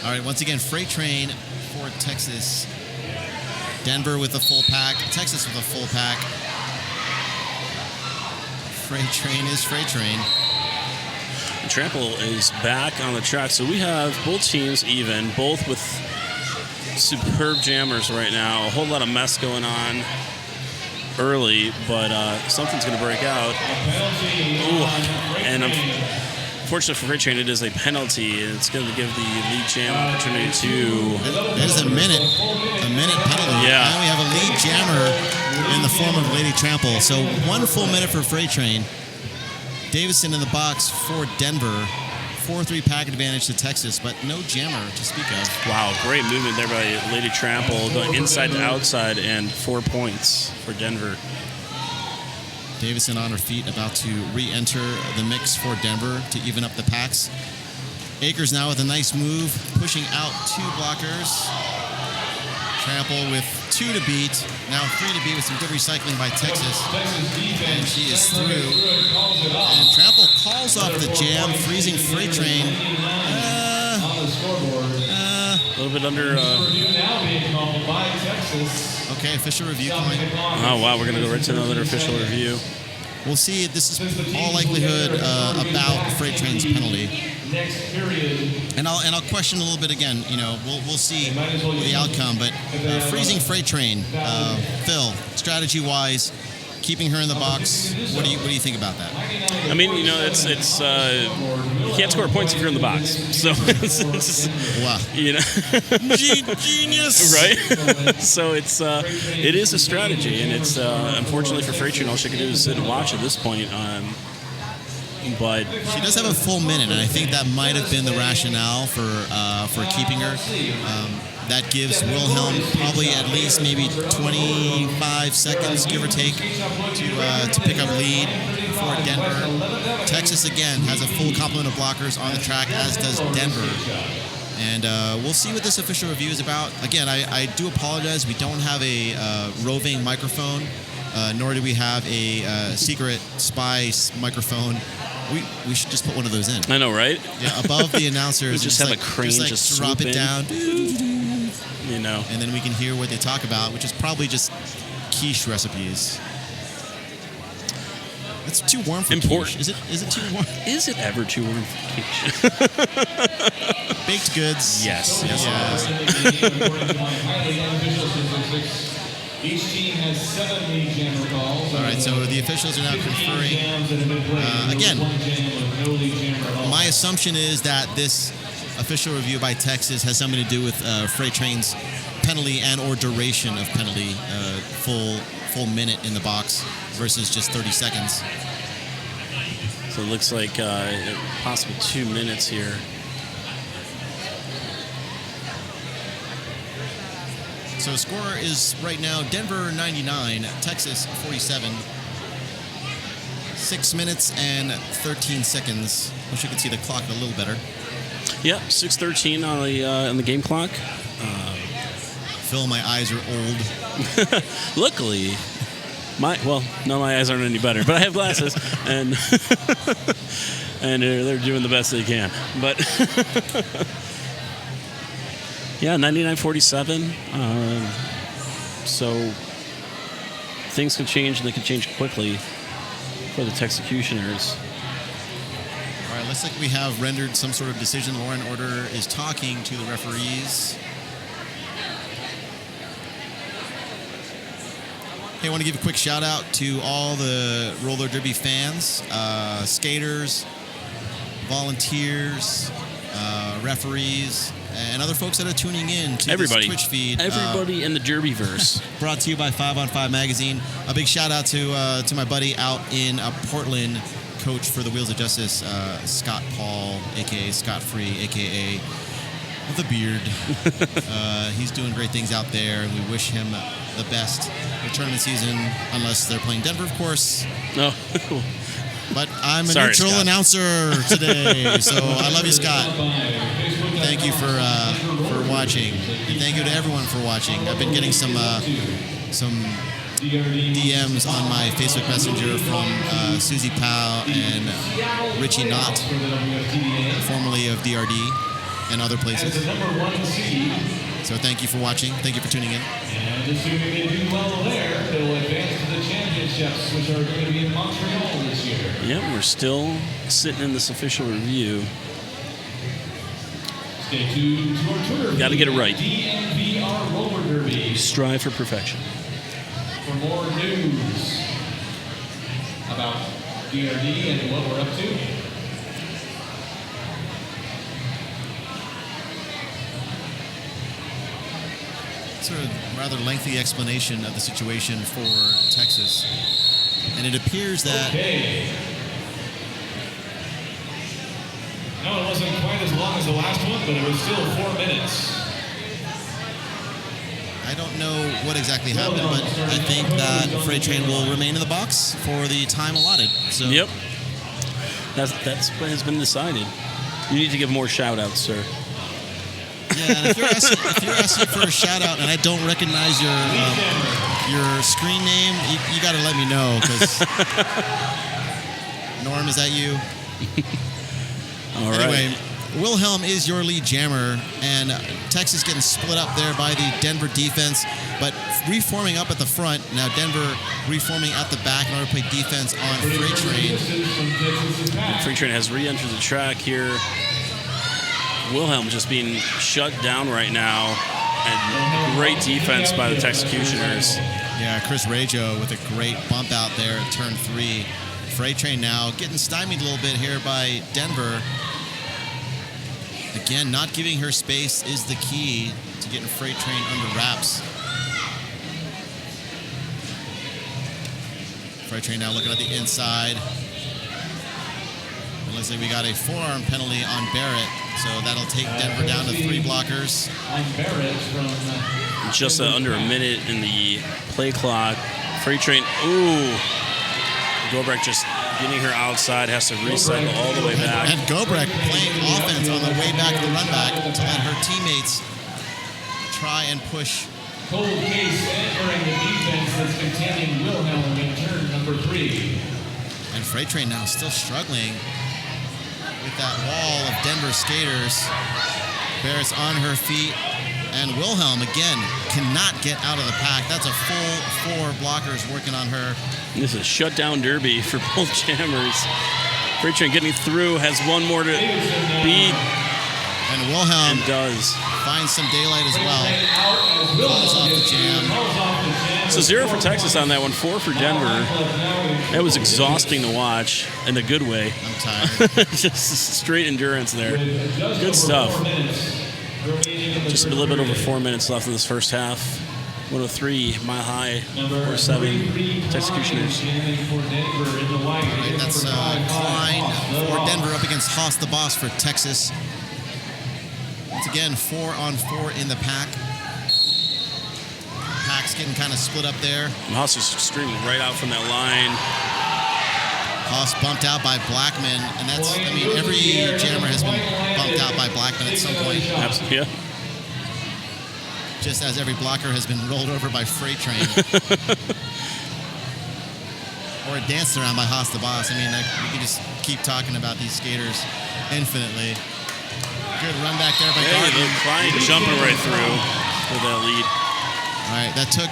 All right. Once again, Freight Train for Texas. Denver with a full pack. Texas with a full pack. Freight Train is Freight Train. Trample is back on the track. So we have both teams even, both with superb jammers right now. A whole lot of mess going on early, but something's going to break out. Ooh. And unfortunately for Freight Train, it is a penalty. It's going to give the lead jam opportunity to... There's a minute penalty. Yeah. Now we have a lead jammer in the form of Lady Trample. So 1 full minute for Freight Train. Davison in the box for Denver. 4-3 pack advantage to Texas, but no jammer to speak of. Wow, great movement there by Lady Trample, going inside to outside, and 4 points for Denver. Davison on her feet, about to re-enter the mix for Denver to even up the packs. Akers now with a nice move, pushing out 2 blockers. Trample with 2 to beat, now 3 to beat with some good recycling by Texas. And she is through. And Trample calls off the jam, freezing Freight Train. A little bit under... Okay, official review calling. Oh, wow, we're going to go right to another official review. We'll see. This is all likelihood about Freight Train's penalty. And I'll question a little bit again. You know, we'll see the outcome. But freezing Freight Train, Phil, strategy-wise, keeping her in the box. What do you think about that? I mean, you know, it's you can't score points if you're in the box. So it's Wow, you know, genius, right? So it is a strategy, and it's unfortunately for Freight Train, all she can do is sit and watch at this point. But she does have a full minute, and I think that might have been the rationale for keeping her. That gives Wilhelm probably at least maybe 25 seconds, give or take, to pick up lead for Denver. Texas, again, has a full complement of blockers on the track, as does Denver. And we'll see what this official review is about. Again, I do apologize. We don't have a roving microphone, nor do we have a secret spy microphone. We should just put one of those in. I know, right? Yeah, above the announcers. We just have a crane just drop swoop it in. down. You know. And then we can hear what they talk about, which is probably just quiche recipes. It's too warm for quiche. Is it too warm? Is it ever too warm for quiche? Baked goods. Yes. Each team has 7 lead jammer calls. All right, so the officials are now conferring. Again, my assumption is that this official review by Texas has something to do with Freight Train's penalty and or duration of penalty, full minute in the box versus just 30 seconds. So it looks like possible 2 minutes here. So score is right now Denver 99, Texas 47. 6 minutes and 13 seconds. Wish you could see the clock a little better. Yeah, 6:13 on the game clock. Phil, my eyes are old. Luckily, my eyes aren't any better, but I have glasses, and and they're doing the best they can. But yeah, 99-47. So things can change, and they can change quickly for the Texecutioners. All right, looks like we have rendered some sort of decision. Law and Order is talking to the referees. Hey, I want to give a quick shout out to all the roller derby fans, skaters, volunteers, referees, and other folks that are tuning in to this Twitch feed. Everybody in the Derbyverse. Brought to you by 5 on 5 Magazine. A big shout out to my buddy out in Portland, coach for the Wheels of Justice, Scott Paul, a.k.a. Scott Free, a.k.a. The Beard. He's doing great things out there, and we wish him the best in the tournament season, unless they're playing Denver, of course. No. But I'm a Sorry, neutral Scott. announcer today, so I love you, Scott. Thank you for watching, and thank you to everyone for watching. I've been getting some DMs on my Facebook Messenger from Susie Powell and Richie Knott, formerly of DRD and other places. So thank you for watching. Thank you for tuning in. And assuming they do well there, they'll advance to the championships, which are going to be in Montreal this year. Yep, we're still sitting in this official review. Stay tuned to our Twitter. Got to get it right. DNVR Roller Derby. Strive for perfection. For more news about DRD and what we're up to. Sort of rather lengthy explanation of the situation for Texas. And it appears that Okay. No, it wasn't quite as long as the last one, but it was still 4 minutes. I don't know what exactly happened, but I think that Freight Train will remain in the box for the time allotted. So Yep. That's what has been decided. You need to give more shout-outs, sir. Yeah, and if you're asking for a shout out and I don't recognize your screen name, you got to let me know, because Norm, is that you? All right. Anyway, Wilhelm is your lead jammer, and Texas getting split up there by the Denver defense, but reforming up at the front. Now Denver reforming at the back in order to play defense on Freight Train. Freight Train has re-entered the track here. Wilhelm just being shut down right now, and great defense by the Texecutioners. Yeah, Chris Rajo with a great bump out there at turn 3. Freight Train now getting stymied a little bit here by Denver. Again, not giving her space is the key to getting Freight Train under wraps. Freight Train now looking at the inside. It looks like we got a forearm penalty on Barrett, so that'll take Denver down to 3 blockers. On Barrett from Just under a minute in the play clock. Freight Train, ooh. Gobrek just getting her outside, has to recycle all the way back. And Gobrek playing offense on the way back of the run back to let her teammates try and push. Cold Case entering the defense that's containing Wilhelm in turn number 3. And Freight Train now still struggling with that wall of Denver skaters. Barrett's on her feet. And Wilhelm, again, cannot get out of the pack. That's a full 4 blockers working on her. This is a shutdown derby for both jammers. Freight Train getting through, has one more to beat. And Wilhelm And does. finds some daylight as well. Calls off the jam. So 0 for Texas on that one, 4 for Denver. That was exhausting to watch in a good way. I'm tired. Just straight endurance there. Good stuff. Just a little bit over 4 minutes left in this first half. 103, Mile High, 4-7, Texecutioners. Right, that's Klein for Denver up against Haas the Boss for Texas. Once again, 4-on-4 in the pack. Pack's getting kind of split up there. Haas is streaming right out from that line. Haas bumped out by Blackman, and that's, I mean, every jammer has been bumped out by Blackman at some point. Absolutely, yeah. Just as every blocker has been rolled over by Freight Train. Or danced around by Haas the Boss. I mean, we can just keep talking about these skaters infinitely. Good run back there by Garden. Klein jumping right through with that lead. All right, that took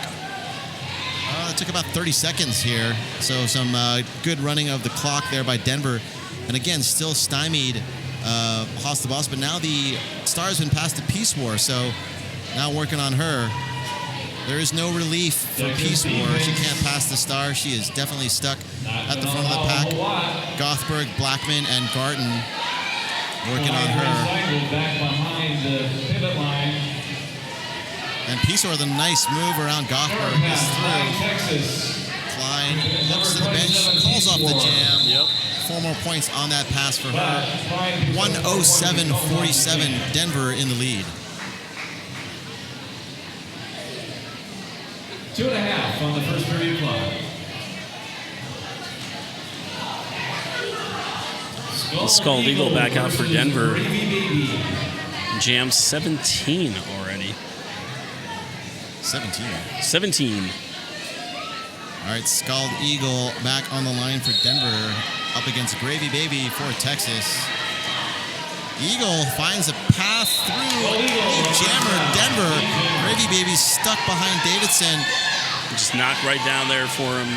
about 30 seconds here. So some good running of the clock there by Denver. And again, still stymied Haas the Boss. But now the Star's been past the Peace War, so now working on her. There is no relief for Peace War. She can't pass the star. She is definitely stuck at the front of the pack. Gothberg, Blackman, and Garten working on her. Back behind the pivot line. And Peace War, the nice move around Gothberg is through. Klein looks to the bench, calls off the jam. Yep. 4 more points on that pass for her. 107-47, Denver in the lead. 2.5 on the first period clock. Scald Eagle back out for Denver. Jam 17 already. 17. All right, Scald Eagle back on the line for Denver, up against Gravy Baby for Texas. Eagle finds a path through. Jammer, Denver. Gravy Baby stuck behind Davidson. Just knocked right down there for him.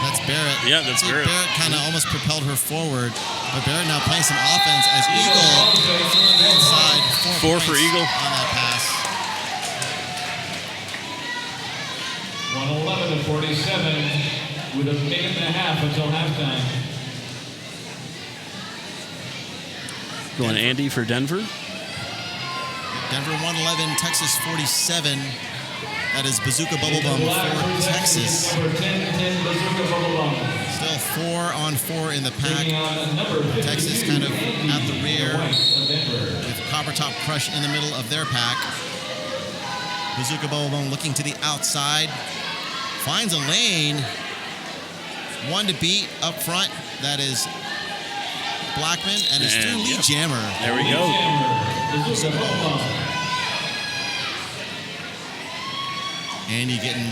That's Barrett. Yeah, that's Barrett. Barrett kind of almost propelled her forward. But Barrett now playing some offense as Eagle through the inside. 4 for Eagle on that pass. 111-47 with a minute and a half until halftime. Going Andy for Denver. Denver 111, Texas 47. That is Bazooka Bubblebum for Texas. Still 4 on 4 in the pack. Texas kind of at the rear with Copper Top Crush in the middle of their pack. Bazooka Bubblebum looking to the outside. Finds a lane. 1 to beat up front. That is Blackman, and it's through Lee Jammer. There we go. Andy getting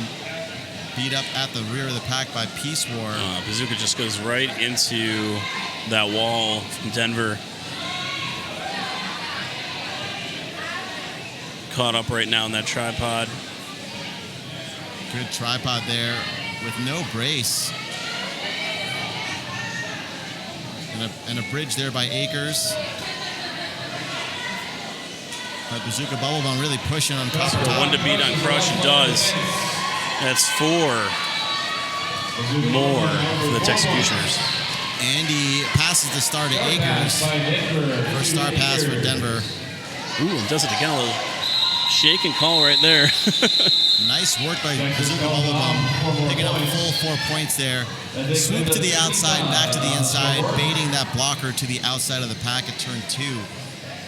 beat up at the rear of the pack by Peace War. Bazooka just goes right into that wall from Denver. Caught up right now in that tripod. Good tripod there with no brace. And a bridge there by Akers. But Bazooka Bubblebum really pushing on Copper Top. 1 to beat on Crush, it does. That's 4 more for the Texecutioners. Andy passes the star to Akers. First star pass for Denver. Ooh, and does it again. A little shake and call right there. Nice work by Bazooka Bubblebum. Picking up a full 4 points there. Swoop to the outside, back to the inside, baiting that blocker to the outside of the pack at turn 2.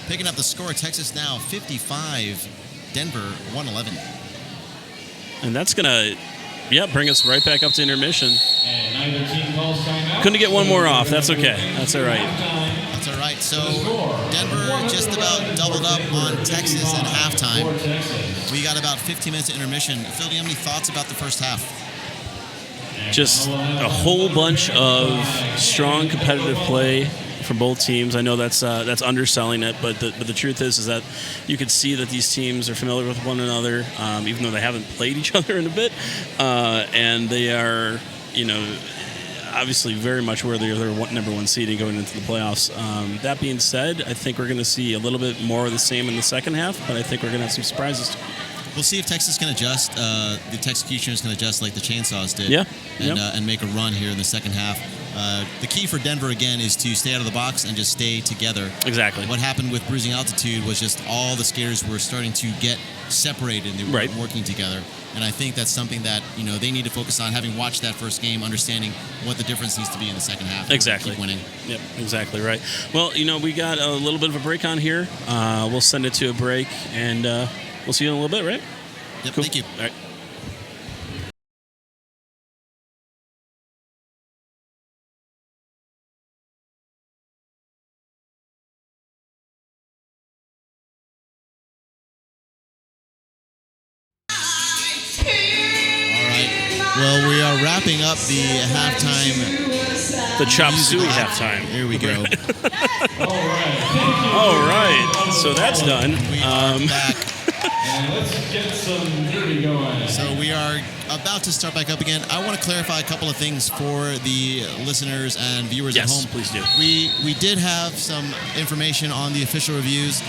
Picking up the score, Texas now 55, Denver 111. And that's going to, bring us right back up to intermission. And neither team calls timeout. Couldn't get one more off. That's okay. That's all right. That's all right. So Denver just about doubled up on Texas at halftime. We got about 15 minutes of intermission. Phil, do you have any thoughts about the first half? Just a whole bunch of strong competitive play from both teams. I know that's underselling it, but the truth is that you could see that these teams are familiar with one another, even though they haven't played each other in a bit, and they are, obviously very much where they're number 1 seeding going into the playoffs. That being said, I think we're going to see a little bit more of the same in the second half, but I think we're going to have some surprises. We'll see if Texas can adjust. The Texecutioners can adjust like the Chainsaws did, and make a run here in the second half. The key for Denver, again, is to stay out of the box and just stay together. Exactly. What happened with Bruising Altitude was just all the skaters were starting to get separated and they were working together. And I think that's something that they need to focus on, having watched that first game, understanding what the difference needs to be in the second half. Exactly. Keep winning. Yep, exactly right. Well, we got a little bit of a break on here. We'll send it to a break, and we'll see you in a little bit, right? Yep, cool. Thank you. All right. Well, we are wrapping up the halftime. The Chop Suey halftime. Here we go. All right. So that's done. We are back. And let's get some derby going. So we are about to start back up again. I want to clarify a couple of things for the listeners and viewers at home. Yes, please do. We did have some information on the official reviews.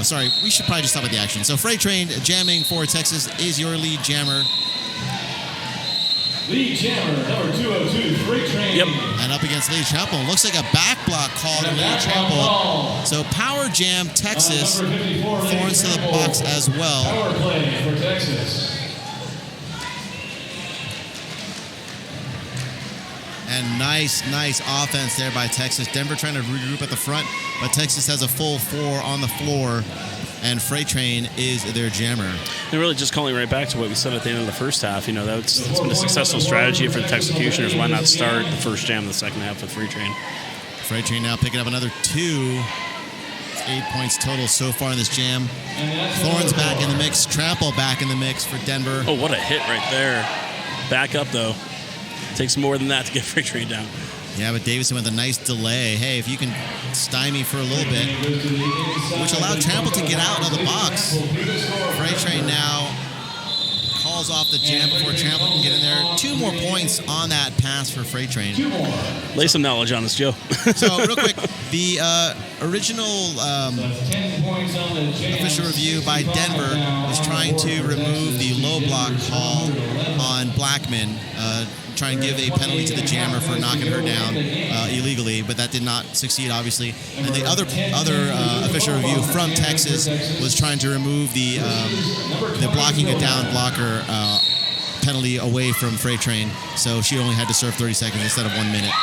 Sorry, we should probably just stop at the action. So Freight Train jamming for Texas is your lead jammer. Lead jammer, number 202, Freight Train. Yep. And up against Lee Trample. Looks like a back block call to Lee Trample. So Power Jam Texas. Thorns to the box as well. Power play for Texas. And nice offense there by Texas. Denver trying to regroup at the front, but Texas has a full 4 on the floor, and Freight Train is their jammer. And really just calling right back to what we said at the end of the first half. You know, that's been a successful strategy for the Texecutioners. Why not start the first jam in the second half with Freight Train? Freight Train now picking up another 2. 8 points total so far in this jam. Thorns back in the mix. Trample back in the mix for Denver. Oh, what a hit right there. Back up, though. Takes more than that to get Freight Train down. Yeah, but Davidson with a nice delay. Hey, if you can stymie for a little bit, which allowed Trample to get out of the box. Freight Train now calls off the jam before Trample can get in there. 2 more points on that pass for Freight Train. Lay some knowledge on us, Joe. So, real quick, the original official review by Denver was trying to remove the low block call on Blackman, trying to give a penalty to the jammer for knocking her down illegally, but that did not succeed, obviously. And the other official review from Texas was trying to remove the blocking a down blocker penalty away from Freight Train, so she only had to serve 30 seconds instead of 1 minute.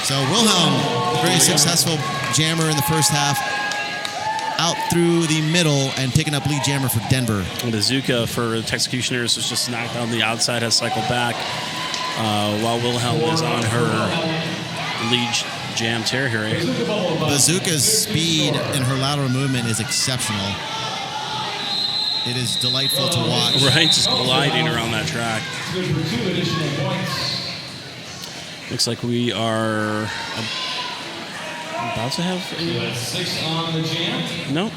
So Wilhelm, very successful jammer in the first half, out through the middle and picking up lead jammer for Denver. And Bazooka for the Texecutioners was just knocked on the outside, has cycled back, while Wilhelm is on her lead jam territory. Bazooka's speed and her lateral movement is exceptional. It is delightful to watch. Right, just gliding around that track. Looks like we are about to have a... 6 on the jam. No.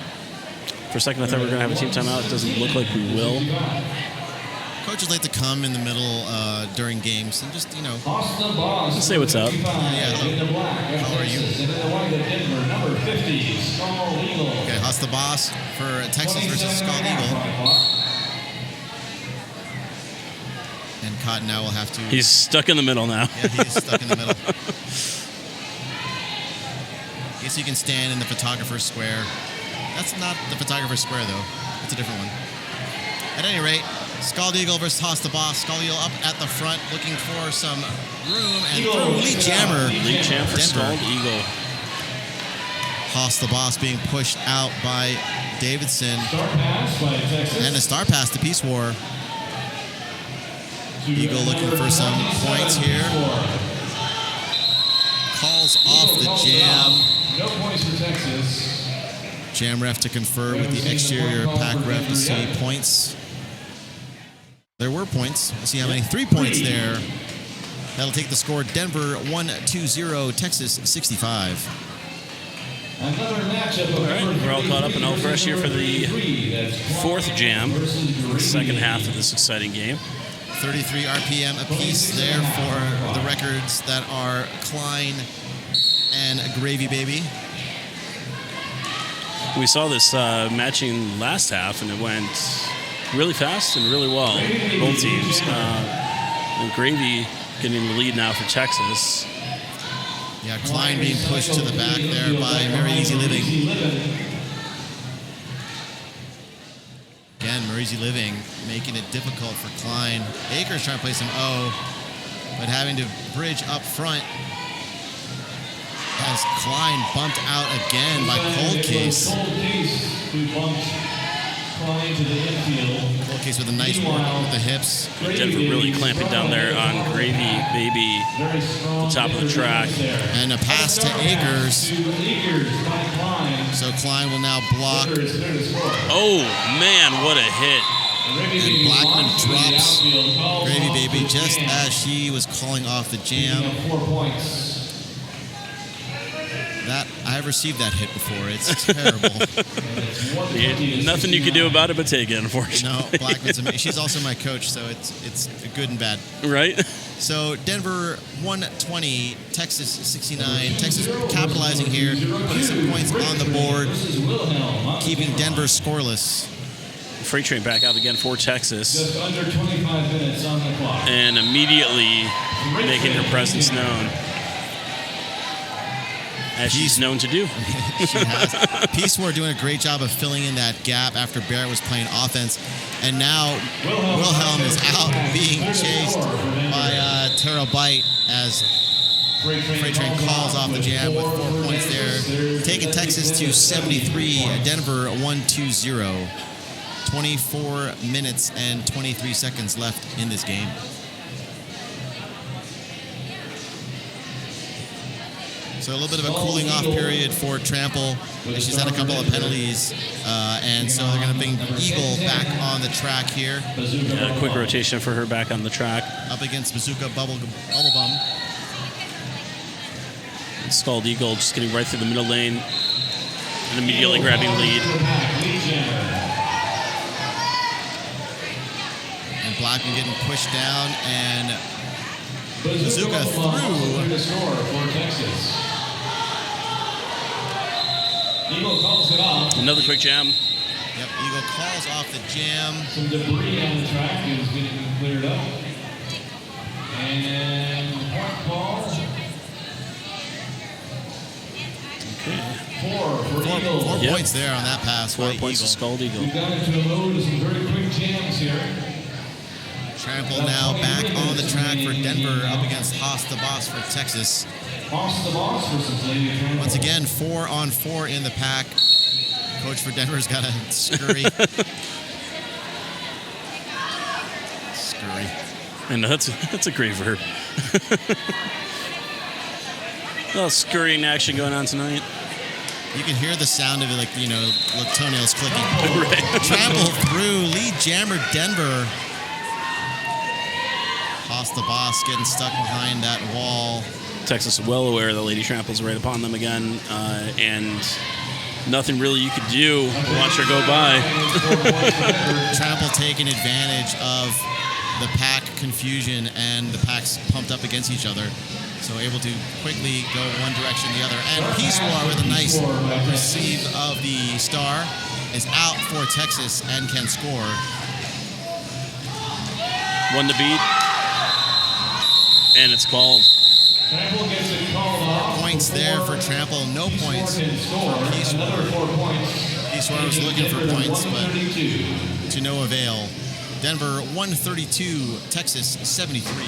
For a second, I thought we were going to have a team timeout. It doesn't look like we will. Coaches like to come in the middle during games and just, Let's say what's up. Yeah, how are you? Number 50, Skull Eagle. Okay, Haas the boss for Texas versus Skull Eagle. And Cotton now will have to... He's stuck in the middle now. Yeah, he's stuck in the middle. I guess you can stand in the photographer's square. That's not the photographer's square, though. It's a different one. At any rate, Skull Eagle versus Haas the boss. Skull Eagle up at the front looking for some room. And through lead jammer. Lead jam for Skull Eagle. Haas the boss being pushed out by Davidson. Start pass by Texas. And a star pass to Peace War. Eagle looking for some points here. Calls off the jam. No points for Texas. Jam ref to confer with the exterior pack ref to see points. There were points. We'll see how many. 3 points there. That'll take the score. Denver 1-2-0. Texas 65. Another matchup. All right, we're all caught up and all fresh here for the 4th jam, the second half of this exciting game. 33 RPM apiece there for the records that are Klein and Gravy Baby. We saw this matching last half, and it went really fast and really well, both teams. And Gravy getting the lead now for Texas. Yeah, Klein being pushed to the back there by Very Easy Living. Again, Very Easy Living making it difficult for Klein. Akers trying to play some O, but having to bridge up front as Klein bumped out again by Cold Case. Cold Case with a nice work with the hips. Denver really clamping down there on Gravy Baby, the top of the track. And a pass to Akers. So Klein will now block. Oh, man, what a hit. And Blackman drops Gravy Baby just as she was calling off the jam. That I I've received that hit before. It's terrible. Nothing you can do about it but take it, unfortunately. No, Blackman's amazing. She's also my coach, so it's good and bad. Right? So Denver 120, Texas 69. Texas capitalizing here, putting some points on the board, keeping Denver scoreless. Freight train back out again for Texas. Just under 25 minutes on the clock. And immediately making her presence known. As she's known to do. She has. Peace War doing a great job of filling in that gap after Barrett was playing offense. And now Wilhelm is out being chased by Terabyte as Freight Train calls off the jam with 4 points there. Taking Texas to 73, Denver 1-2-0. 24 minutes and 23 seconds left in this game. So a little bit of a cooling off period for Trample. She's had a couple of penalties, and so they're going to bring Eagle back on the track here. Yeah, a quick rotation for her back on the track. Up against Bazooka Bubblebum. Scald Eagle just getting right through the middle lane and immediately grabbing lead. And Blackman getting pushed down, and Bazooka through. The score for Texas. Eagle calls it off. Another quick jam. Yep, Eagle calls off the jam. Some debris on the track is getting cleared up. And point call. Okay. Four Four points there on that pass. 4 by points to Eagle. Scald Eagle. We've got into a mode of some very quick jams here. Trample now back on the track for Denver up against Haas the Boss for Texas. Haas the Boss versus Lady Trample. Once again, 4-on-4 in the pack. Coach for Denver's got to scurry. Scurry. And that's a great verb. A little scurrying action going on tonight. You can hear the sound of it, like, toenails clicking. Right. Trample through, lead jammer Denver. Haas the Boss getting stuck behind that wall. Texas is well aware that Lady Trample's right upon them again, and nothing really you could do to watch her go by. Trample taking advantage of the pack confusion and the packs pumped up against each other. So able to quickly go one direction or the other. And Peace War with a nice receive of the star is out for Texas and can score. One to beat, and it's called. Trample gets it called off. Points there for Trample, no points for Peace War. Another 4 points. Peace War was looking for points, but to no avail. Denver 132, Texas 73.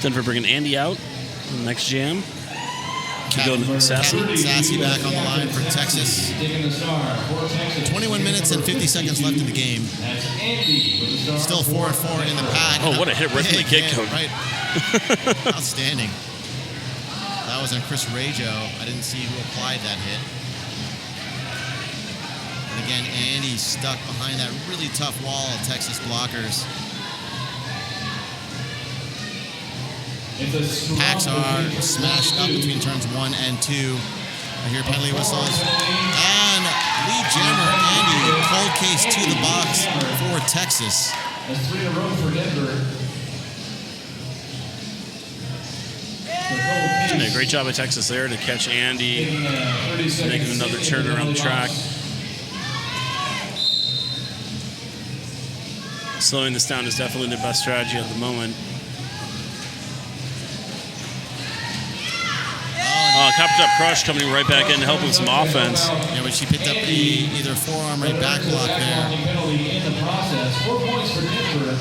Denver bringing Andy out in the next jam. Go to Sassy. Sassy back on the line for Texas. 21 minutes and 50 seconds left in the game. Still 4-4 in the pack. Oh, what a hit right from the get-go. Right. Outstanding. That was on Chris Rajo. I didn't see who applied that hit. And again, Andy stuck behind that really tough wall of Texas blockers. Packs are smashed up between turns 1 and 2. I hear penalty whistles. And lead jammer Andy, cold case to the box for Texas. That's 3 in a row for Denver. Yeah, great job by Texas there to catch Andy, making another turn around the track. Slowing this down is definitely the best strategy at the moment. Copped up crush coming right back in, helping some offense. Yeah, but she picked up the either forearm or back block there. Penalty in the process. 4 points for Denver.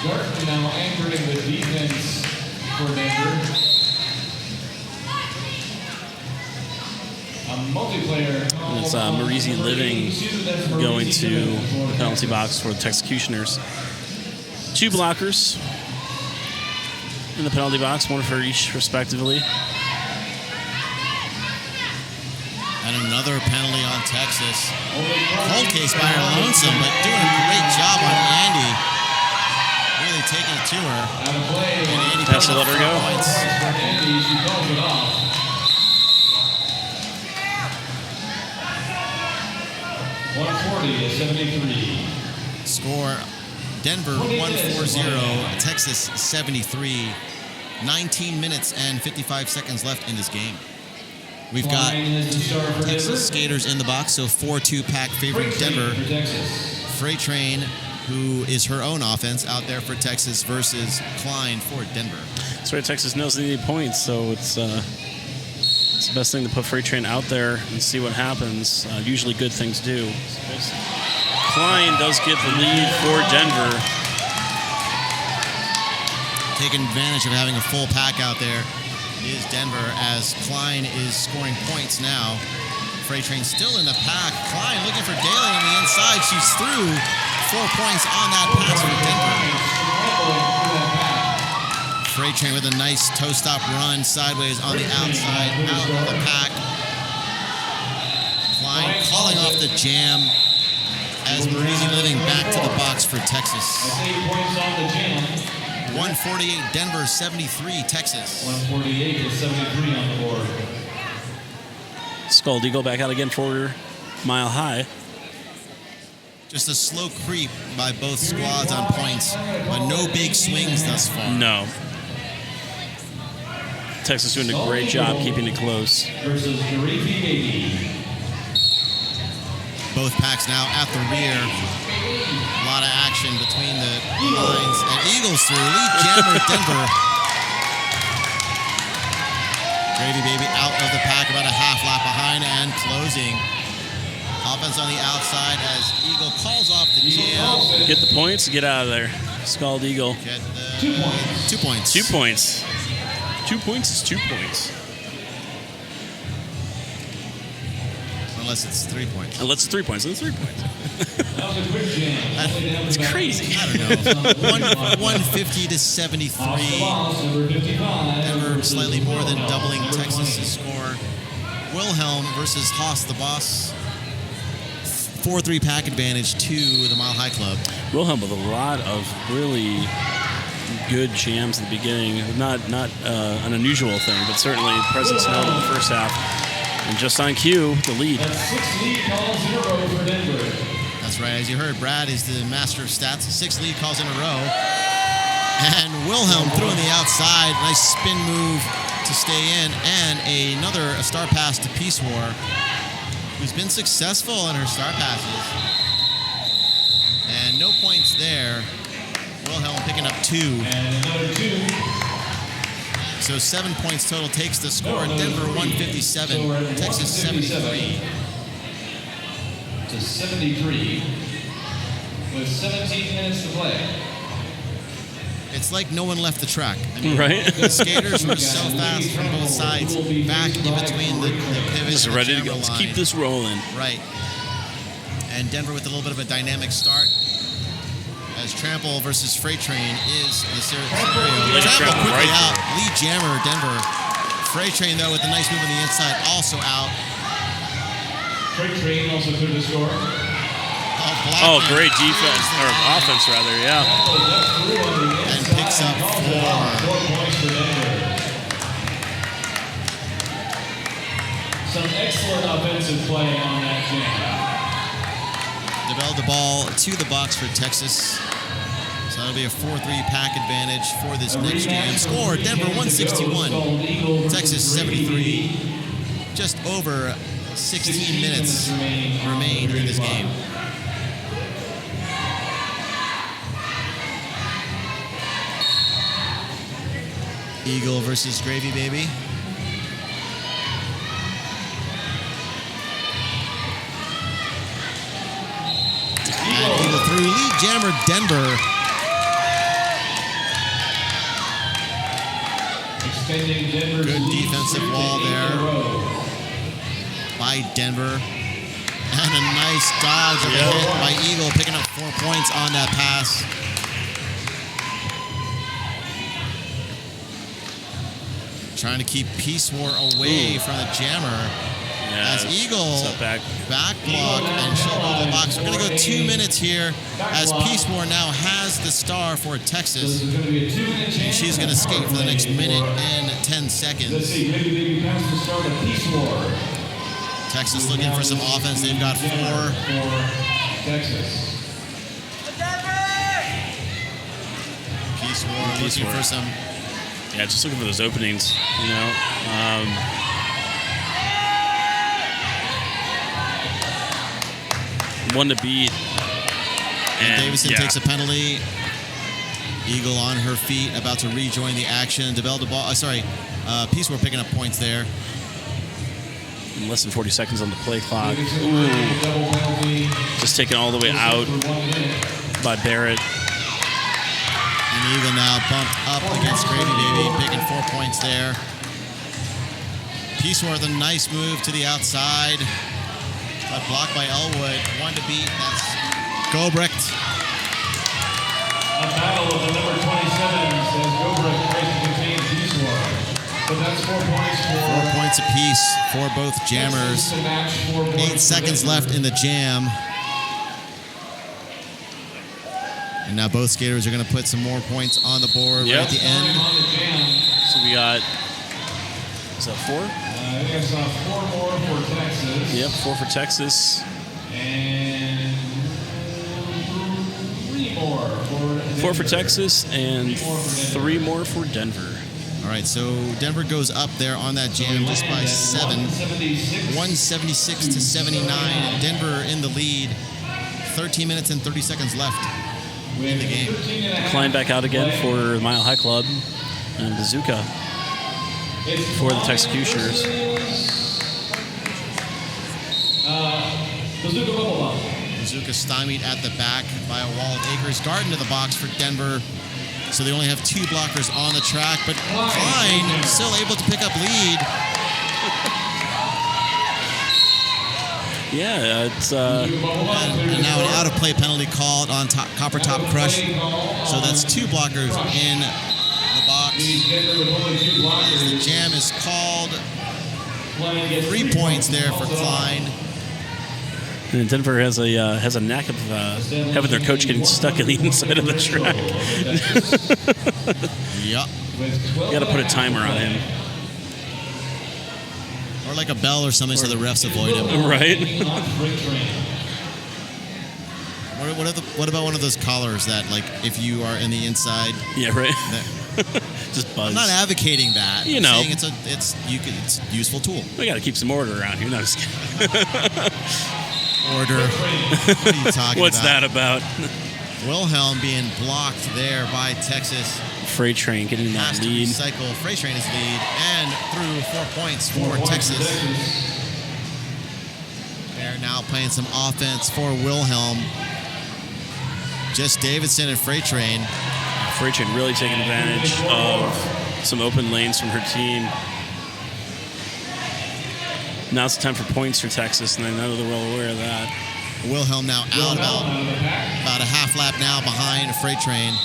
Garten now anchoring the defense for Denver. A multiplayer. And it's Marizi Living going to the penalty box for the Texecutioners. 2 blockers in the penalty box, 1 for each, respectively. And another penalty on Texas. Cold case by her lonesome, but doing a great job on Andy. Really really taking it to her. Out of play. And Andy Has to picking let up her 4 go. points. For Andy, she calls it off. (140-73). Score, Denver 140, Texas 73. 19 minutes and 55 seconds left in this game. We've got Texas skaters in the box, so 4-2 pack favoring Denver. Freight Train, who is her own offense, out there for Texas versus Klein for Denver. That's right. Texas knows they need points, so it's the best thing to put Freight Train out there and see what happens. Usually good things do. Klein does get the lead for Denver. Taking advantage of having a full pack out there is Denver, as Klein is scoring points now. Freight Train still in the pack. Klein looking for Daly on the inside. She's through. 4 points on that pass for Denver. Freight Train with a nice toe stop run sideways on the outside, out of the pack. Klein calling off the jam as Breezy Living back to the box for Texas. 148 Denver, 73 Texas. 148-73 on the board. Scald Eagle back out again for Mile High. Just a slow creep by both squads on points, but no big swings thus far. No. Texas doing a great job keeping it close. Versus Garifi Baby. Both packs now at the rear. A lot of action between the lines. And Eagles through. Lead jammer Denver. Gravy Baby out of the pack, about a half lap behind and closing. Offense on the outside as Eagle calls off the jam. Get the points, get out of there. Scald Eagle. Get 2 points. 2 points. 2 points. 2 points is 2 points. Unless it's 3 points. Unless it's 3 points, then 3 points. That was a quick jam. It's crazy. I don't know. 150-73. Number 55. Denver slightly more than doubling Texas' score. Wilhelm versus Haas the Boss. 4-3 pack advantage to the Mile High Club. Wilhelm with a lot of really good jams at the beginning. Not an unusual thing, but certainly presence held in the first half. And just on cue, the lead. That's 6 lead calls in a row for Denver. That's right. As you heard, Brad is the master of stats. 6 lead calls in a row. And Wilhelm threw on the outside. Nice spin move to stay in. And a star pass to Peace War, who's been successful in her star passes. And no points there. Wilhelm picking up 2. And another 2. So 7 points total takes the score. Denver 157, Texas 73. To 73 with 17 minutes to play. It's like no one left the track. I mean, Right? the skaters were so fast from both sides, back in between the pivots. Just and the ready to jammer go. Let's line. keep this rolling. Right. And Denver with a little bit of a dynamic start. As Trample versus Freight Train is the scenario. Yeah, Trample Trample quickly right out. Lead jammer, Denver. Freight Train, though, with a nice move on the inside, also out. Freight Train also cleared the score. Oh, great defense, or offense rather, yeah. And picks up 4. 4 points for Denver. Some excellent offensive play on that jam. DeBell the ball to the box for Texas. So that'll be a 4-3 pack advantage for this next jam. Score, Denver 161, Texas 73. Just over 16 minutes remain in this game. Eagle versus Gravy Baby. And Eagle through. Lead jammer Denver. Extending Denver's Good lead defensive to wall 8 in there a row. by Denver. And a nice dodge of a hit by Eagle, picking up 4 points on that pass. Trying to keep Peace War away from the jammer. as Eagle Step back. back block, and she'll go to the box. We're going to go 2 minutes here as Peace War now has the star for Texas. She's going to skate for the next minute and 10 seconds. Let's see, maybe pass the start of Peace War. Texas looking for some offense. They've got 4. For Texas. Peace War looking for some. Yeah, just looking for those openings, you know. One to beat. And Davison takes a penalty. Eagle on her feet, about to rejoin the action. Develop the ball. Peace War picking up points there. Less than 40 seconds on the play clock. Ooh. Just taken all the way out by Barrett. And Eagle now bumped up against Gravy Baby, picking 4 points there. Peace War with a nice move to the outside, but blocked by Elwood. 1 to beat. That's Gobrecht. A battle of the number 27 says Gobrecht tries to contain Peace War. But that's 4 points for 4 points apiece for both jammers. 8 seconds left in the jam. And now both skaters are going to put some more points on the board right at the end. So we got, is that 4? I think I saw 4 more for Texas. Yep, 4 for Texas. And 3 more for Denver. 4 for Texas and 3 more for Denver. All right, so Denver goes up there on that jam just by 7. 176 to 79. And Denver in the lead. 13 minutes and 30 seconds left in the game. Klein back out again for the Mile High Club. And Bazooka for the Texecutioners. Bazooka Bubble Bump. Bazooka stymied at the back by a wall of acres. Guard into the box for Denver. So they only have 2 blockers on the track, but Klein still able to pick up lead. Yeah, it's and now an out-of-play penalty called on Copper Top Crush. So that's 2 blockers in the box. As the jam is called, 3 points there for Klein. And Denver has a knack of having their coach getting stuck in the inside of the track. Yep. You got to put a timer on him. Or like a bell or something so the refs avoid him. Right. What about one of those collars that, like, if you are in the inside? Yeah, right. Just buzz. I'm not advocating that. You know. I'm saying it's a useful tool. We got to keep some order around here. No, I'm just kidding. Order. What are you talking What's about? that about? Wilhelm being blocked there by Texas. Freight train getting that lead. Cycle. Freight train is lead and through 4 points for Texas. They're now playing some offense for Wilhelm. Just Davidson and Freight train. Freight train really taking advantage of some open lanes from her team. Now it's time for points for Texas, and I know they're well aware of that. Wilhelm now out about a half lap now behind Freight Train.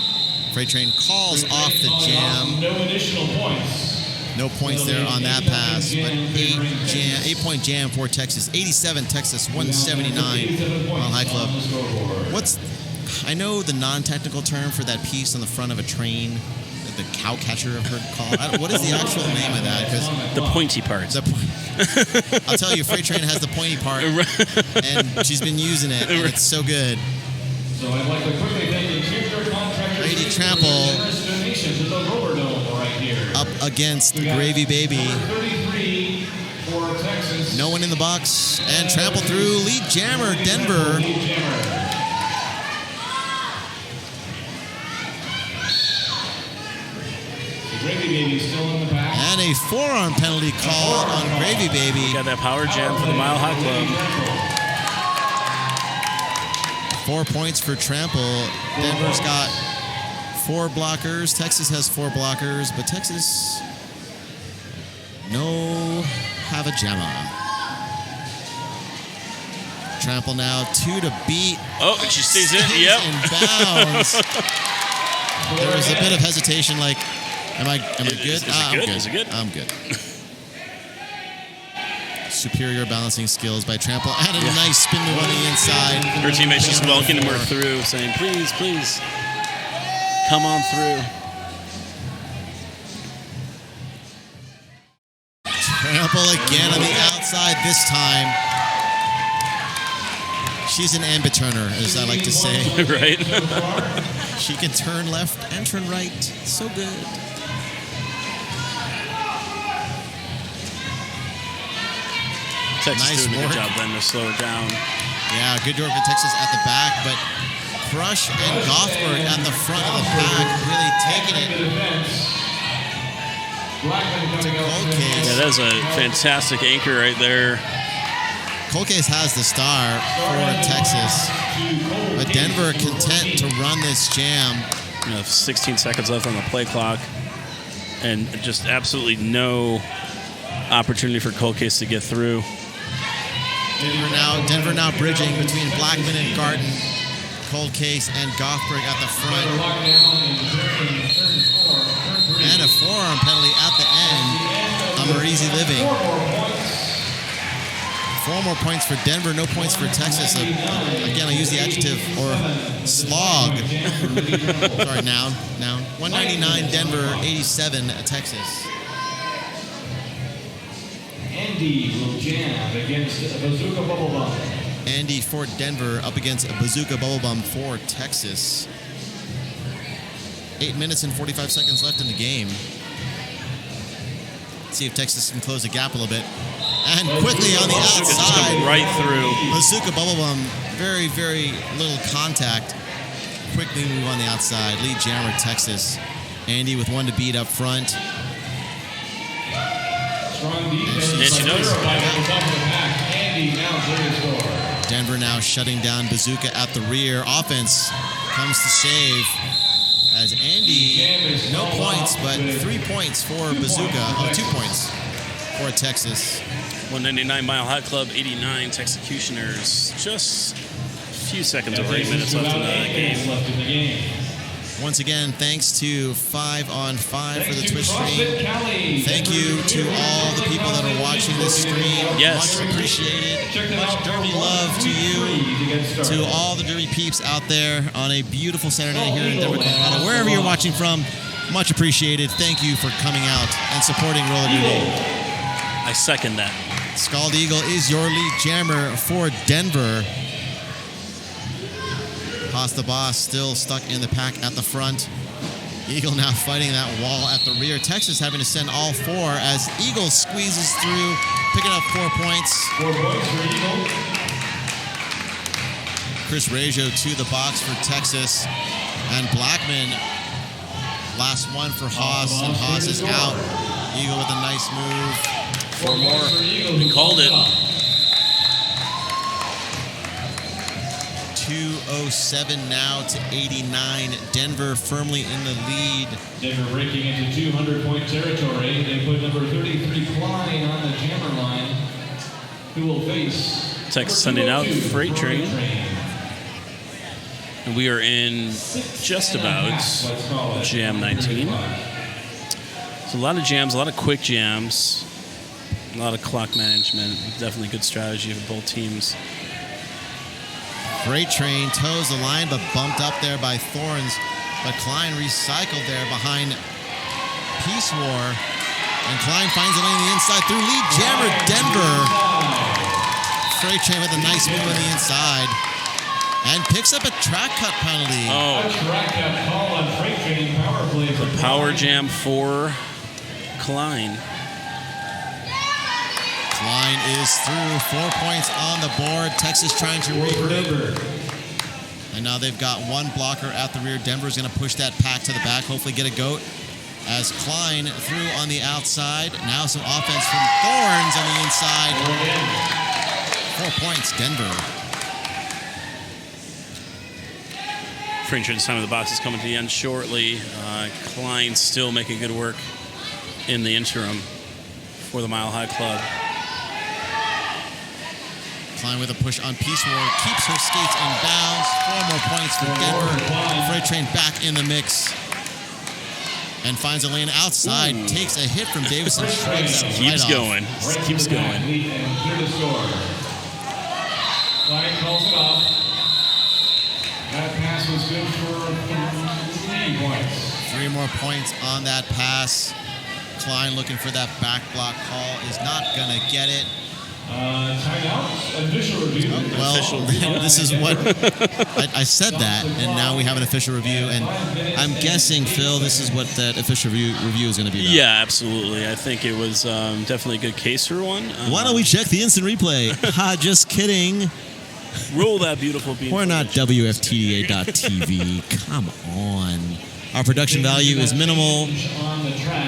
Freight Train calls off the jam. No additional points. No points there on that pass, but 8-point jam for Texas. 87 Texas, 179 Mile High Club. I know the non-technical term for that piece on the front of a train, the cow catcher I've heard called. What is the actual name of that? Because the pointy parts. I'll tell you, Freight Train has the pointy part, and she's been using it, and it's so good. So I'd like to quickly thank Interior Contractors Lady Trample donation to the Roller Dome right here. up against Gravy Baby. 33 for Texas. No one in the box, and Trample through lead jammer Denver. Gravy Baby still in the back. And a forearm penalty called on Gravy Baby. Got that power jam for the Mile High Club. 4 points for Trample. Denver's got 4 blockers. Texas has 4 blockers, but Texas no have a jammer. Trample now 2 to beat. Oh, and she stays in. Yep. In bounds. There was a bit of hesitation, like, am I good? Is it good? Is it good? I'm good. Superior balancing skills by Trample. And a nice spin move on the inside. Her teammates just welcoming her through, saying, please, please, come on through. Trample again on the outside this time. She's an ambi-turner, as I like to say. Right? She can turn left and turn right. So good. Texas doing a good job then to slow her down. Yeah, good work with Texas at the back, but Crush and Goffberg at the front of the pack, really taking it to Colcase. Yeah, that was a fantastic anchor right there. Colcase has the star for Texas, but Denver content to run this jam. 16 seconds left on the play clock, and just absolutely no opportunity for Colcase to get through. Denver now bridging between Blackman and Garten. Colcase and Goffberg at the front. And a forearm penalty at the end on Marizi Living. 4 more points for Denver, no points for Texas. Again, I use the adjective or slog. Sorry, noun. 199 Denver, 87 Texas. Andy will jam against Bazooka Bubblebum. Andy for Denver up against Bazooka Bubblebum for Texas. 8 minutes and 45 seconds left in the game. Let's see if Texas can close the gap a little bit. And quickly on the outside. Right through. Bazooka Bubblebum, very, very little contact. Quickly move on the outside. Lead jammer Texas. Andy with one to beat up front. And she knows. Denver now shutting down Bazooka at the rear. Offense comes to save as Andy, no points, but 3 points for Bazooka. 2 points for Texas. 199 Mile High Club, 89 Texecutioners. Just a few seconds over 8 minutes left in the game. Once again, thanks to 5 on 5 for the Twitch stream. Thank you to all the people that are watching this stream. Yes. Much appreciated. Much Derby love to you, to all the Derby peeps out there on a beautiful Saturday night here in Denver, Colorado. Wherever you're watching from, much appreciated. Thank you for coming out and supporting Roller Derby. I second that. Scald Eagle is your lead jammer for Denver. Pasta Boss still stuck in the pack at the front. Eagle now fighting that wall at the rear. Texas having to send all 4 as Eagle squeezes through, picking up 4 points. 4 points for Eagle. Chris Raggio to the box for Texas. And Blackman, last one for Haas, and Haas is out. Eagle with a nice move. 4 more. We called it. 207 now to 89. Denver firmly in the lead. Denver breaking into 200-point territory. They put number 33 Klein on the jammer line, who will face Texas sending out Freight Train. And we are in just about Jam 19. So a lot of jams, a lot of quick jams, a lot of clock management. Definitely good strategy for both teams. Freight Train toes the line, but bumped up there by Thorns. But Klein recycled there behind Peace War. And Klein finds a lane on the inside through lead jammer Denver. Freight Train with a nice move on the inside. And picks up a track cut penalty. Oh. Track cut call on Freight Train power play. The power jam for Klein. Klein is through, 4 points on the board. Texas trying to regroup. And now they've got one blocker at the rear. Denver's going to push that pack to the back, hopefully get a goat. As Klein through on the outside. Now some offense from Thorns on the inside. 4 points, Denver. Freight Train's time in the box is coming to the end shortly. Klein still making good work in the interim for the Mile High Club. Klein with a push on Peace War, keeps her skates in bounds. 4 more points for Denver. Freight Train back in the mix. And finds a lane outside, takes a hit from Davison, shrugs that Keeps right going. off. Keeps going. And clear the score. Klein calls it off. That pass was good for 3 points. 3 more points on that pass. Klein looking for that back block call, is not going to get it. Timeout. Official review. Well, this is what I said that, and now we have an official review. And I'm guessing, Phil, this is what that official review is going to be about. Yeah, absolutely. I think it was definitely a good case for one. Why don't we check the instant replay? Ha, just kidding. Roll that beautiful beat. We're not WFTDA.TV. Come on. Our production value is minimal.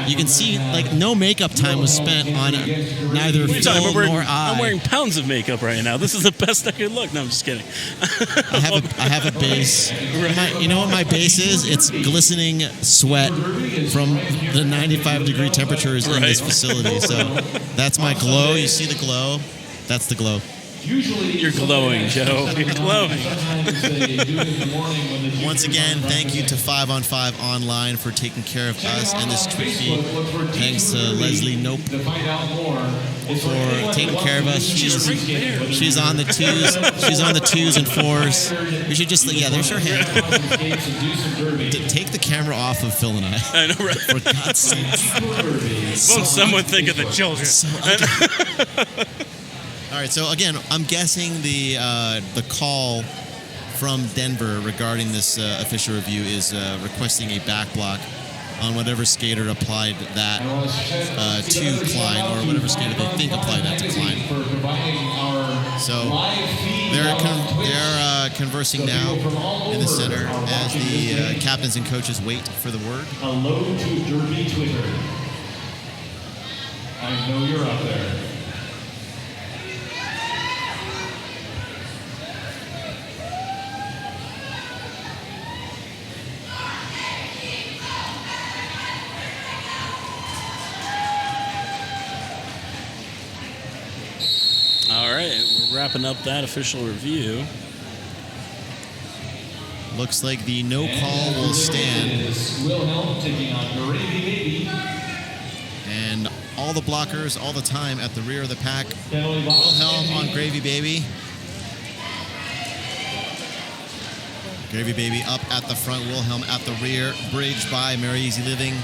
You can see, like, no makeup time was spent on neither Phil nor I. I'm wearing pounds of makeup right now. This is the best I could look. No, I'm just kidding. I have a base. You know what my base is? It's glistening sweat from the 95-degree temperatures in this facility. So that's my glow. You see the glow? That's the glow. You're glowing, Joe. You're glowing. Once again, thank you to 5 on 5 Online for taking care of us and this tweet feed. Thanks to Leslie Nope for taking care of us. She's on the twos. She's on the 2s and 4s. We should just, there's her hand. Take the camera off of Phil and I. I know, right? For God's sake. Won't someone think of the children? All right, so again, I'm guessing the call from Denver regarding this official review is requesting a back block on whatever skater applied that to Klein, or whatever skater they think applied that to Klein. So they're conversing now in the center as the captains and coaches wait for the word. Hello to Derby Twitter. I know you're out there. All right, we're wrapping up that official review. Looks like the no call will stand. Wilhelm taking on Gravy Baby. And all the blockers all the time at the rear of the pack. Wilhelm on Gravy Baby. Gravy Baby up at the front, Wilhelm at the rear. Bridge by Mary Easy Living.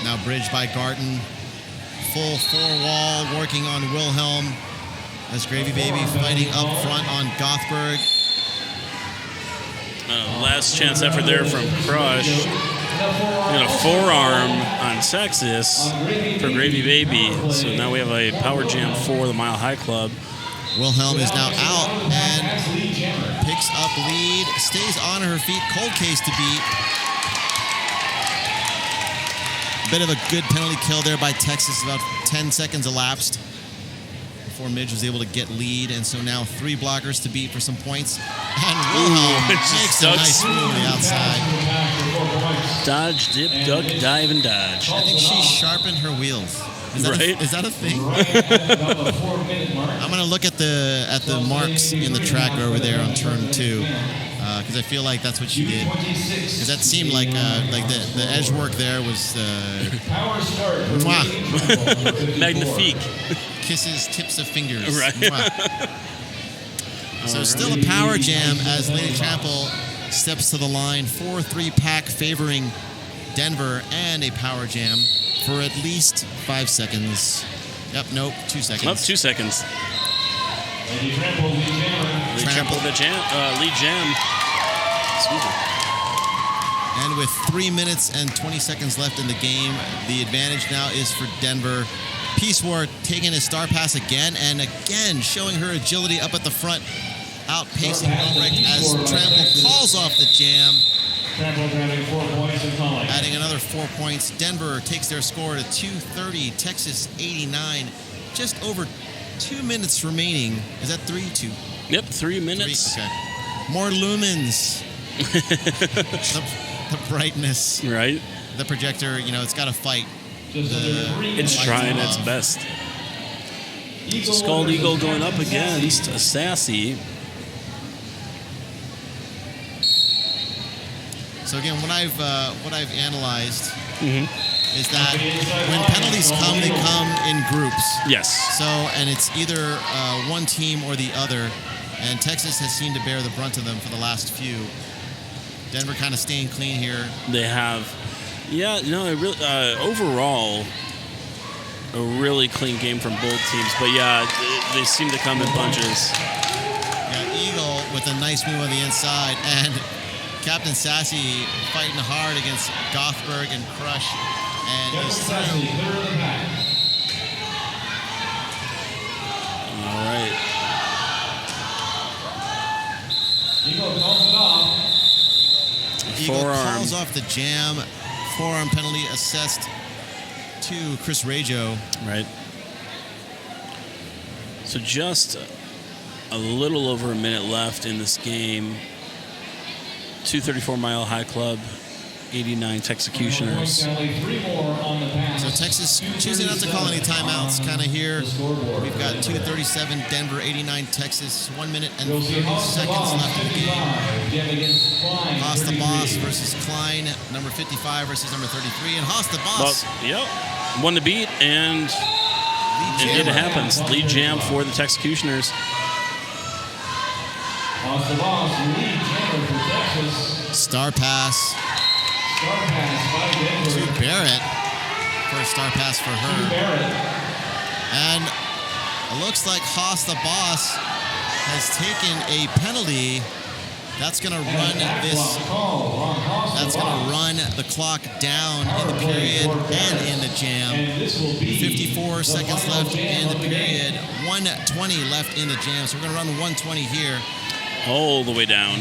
Now bridge by Garten. Full 4-wall working on Wilhelm. As Gravy Baby fighting up front on Gothberg. Last chance effort there from Crush. We got a forearm on Texas for Gravy Baby. So now we have a power jam for the Mile High Club. Wilhelm is now out and picks up lead. Stays on her feet. Cold case to beat. Bit of a good penalty kill there by Texas. About 10 seconds elapsed before Midge was able to get lead. And so now 3 blockers to beat for some points. And Wilhelm makes a nice move on the outside. Dodge, dip, duck, dive, and dodge. I think she sharpened her wheels. Is that a thing? I'm going to look at the marks in the track over there on turn 2. Because I feel like that's what she did. Because that seemed like the edge work there was Magnifique. Kisses, tips of fingers. Right. So still a power jam as Lady Trample steps to the line. 4-3 pack favoring Denver, and a power jam for at least 5 seconds. Yep, nope, 2 seconds. Nope, 2 seconds. Lady Trample, lead jammer. Trample the lead jam. Excuse me. And with 3 minutes and 20 seconds left in the game, the advantage now is for Denver. Peace War taking a star pass again and again, showing her agility up at the front, outpacing Ulrich as Trample calls off the jam. Trample grabbing 4 points and calling. Adding another 4 points. Denver takes their score to 230, Texas 89. Just over 2 minutes remaining. Is that 3? 2? Yep, 3 minutes. 3, okay. More lumens. the brightness. Right. The projector, it's got to fight. It's trying its best. Scald Eagle going up against Sassy. So again, what I've analyzed is that when penalties come, they come in groups. Yes. So, and it's either one team or the other, and Texas has seemed to bear the brunt of them for the last few. Denver kind of staying clean here. They have. Yeah, no, it really, overall, a really clean game from both teams. But yeah, they seem to come in bunches. Yeah, Eagle with a nice move on the inside, and Captain Sassy fighting hard against Gothberg and Crush. And he's through. All right. Eagle calls it off. Eagle Forearm. calls off the jam. Forearm penalty assessed to Chris Rajo. Right. So just a little over a minute left in this game. 234 Mile High Club, 89 Texecutioners. So Texas choosing not to call any timeouts kind of here. We've got 2:37 Denver, 89 Texas. 1 minute and 30 seconds left in the game. Haas the Boss versus Klein, number 55 versus number 33. And Haas the Boss. Well, yep. One to beat, and it happens. Lead jam for the Texecutioners. Haas the Boss, lead jammer for Texas. Star pass Star pass by Denver. to Barrett. First star pass for her. Barrett. And it looks like Haas the Boss has taken a penalty. That's going to run this. That's going to run the clock down in the period and in the jam. 54 seconds left in the period. 120 left in the jam. So we're going to run the 120 here. All the way down.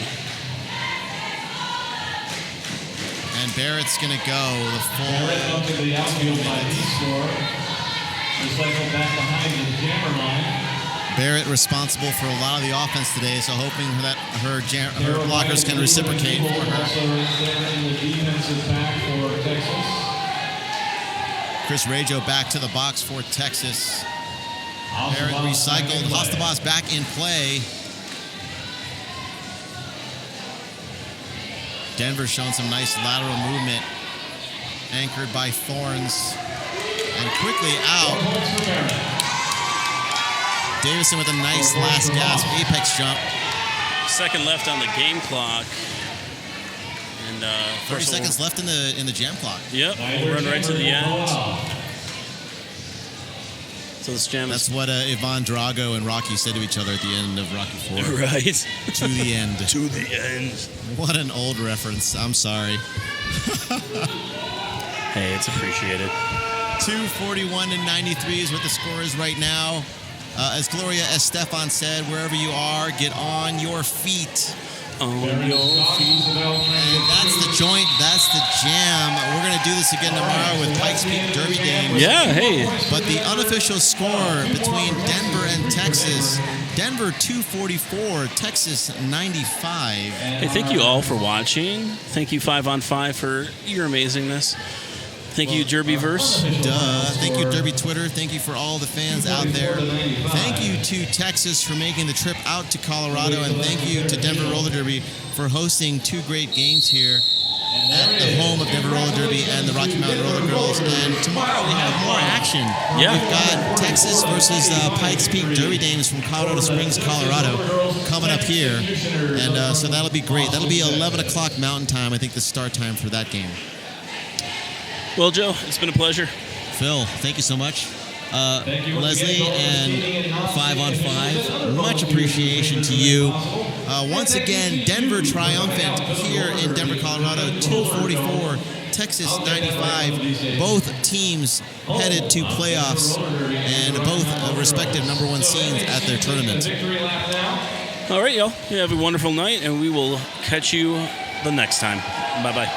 And Barrett's going to go the full. Barrett up to the outfield by D-score. Recycled back behind the jammer line. Barrett responsible for a lot of the offense today, so hoping that her blockers can reciprocate for her. Also in the defensive back for Texas. Chris Rajo back to the box for Texas. Barrett recycled. Haas the Boss back in play. Denver showing some nice lateral movement, anchored by Thorns, and quickly out. Davison with a nice last gasp apex jump. Second left on the game clock. And 30 seconds left in the jam clock. Yep, we'll run right to the end. So this jam That's what Ivan Drago and Rocky said to each other at the end of Rocky IV. right To the end. to the end. What an old reference. I'm sorry. Hey, it's appreciated. 2:41 to 93 is what the score is right now. As Gloria Estefan said, wherever you are, get on your feet. On your feet. And that's the joint. That's the jam. We're going to do this again tomorrow with Pikes Peak Derby games. Yeah, hey. But the unofficial score between Denver and Texas, Denver 244, Texas 95. Hey, thank you all for watching. Thank you 5 on 5 for your amazingness. Thank you, Derbyverse. Duh. Thank you, Derby Twitter. Thank you for all the fans out there. Thank you to Texas for making the trip out to Colorado. And thank you to Denver Roller Derby for hosting 2 great games here at the home of Denver Roller Derby and the Rocky Mountain Rollergirls. And tomorrow we have more action. Yeah. We've got Texas versus Pikes Peak Derby Dames from Colorado Springs, Colorado, coming up here. And so that'll be great. That'll be 11 o'clock Mountain Time, I think, the start time for that game. Well, Joe, it's been a pleasure. Phil, thank you so much. Leslie and 5 on 5, much appreciation to you. Once again, Denver triumphant here in Denver, Colorado, 244, Texas 95. Both teams headed to playoffs and both respective number 1 seeds at their tournament. All right, y'all. You have a wonderful night, and we will catch you the next time. Bye-bye.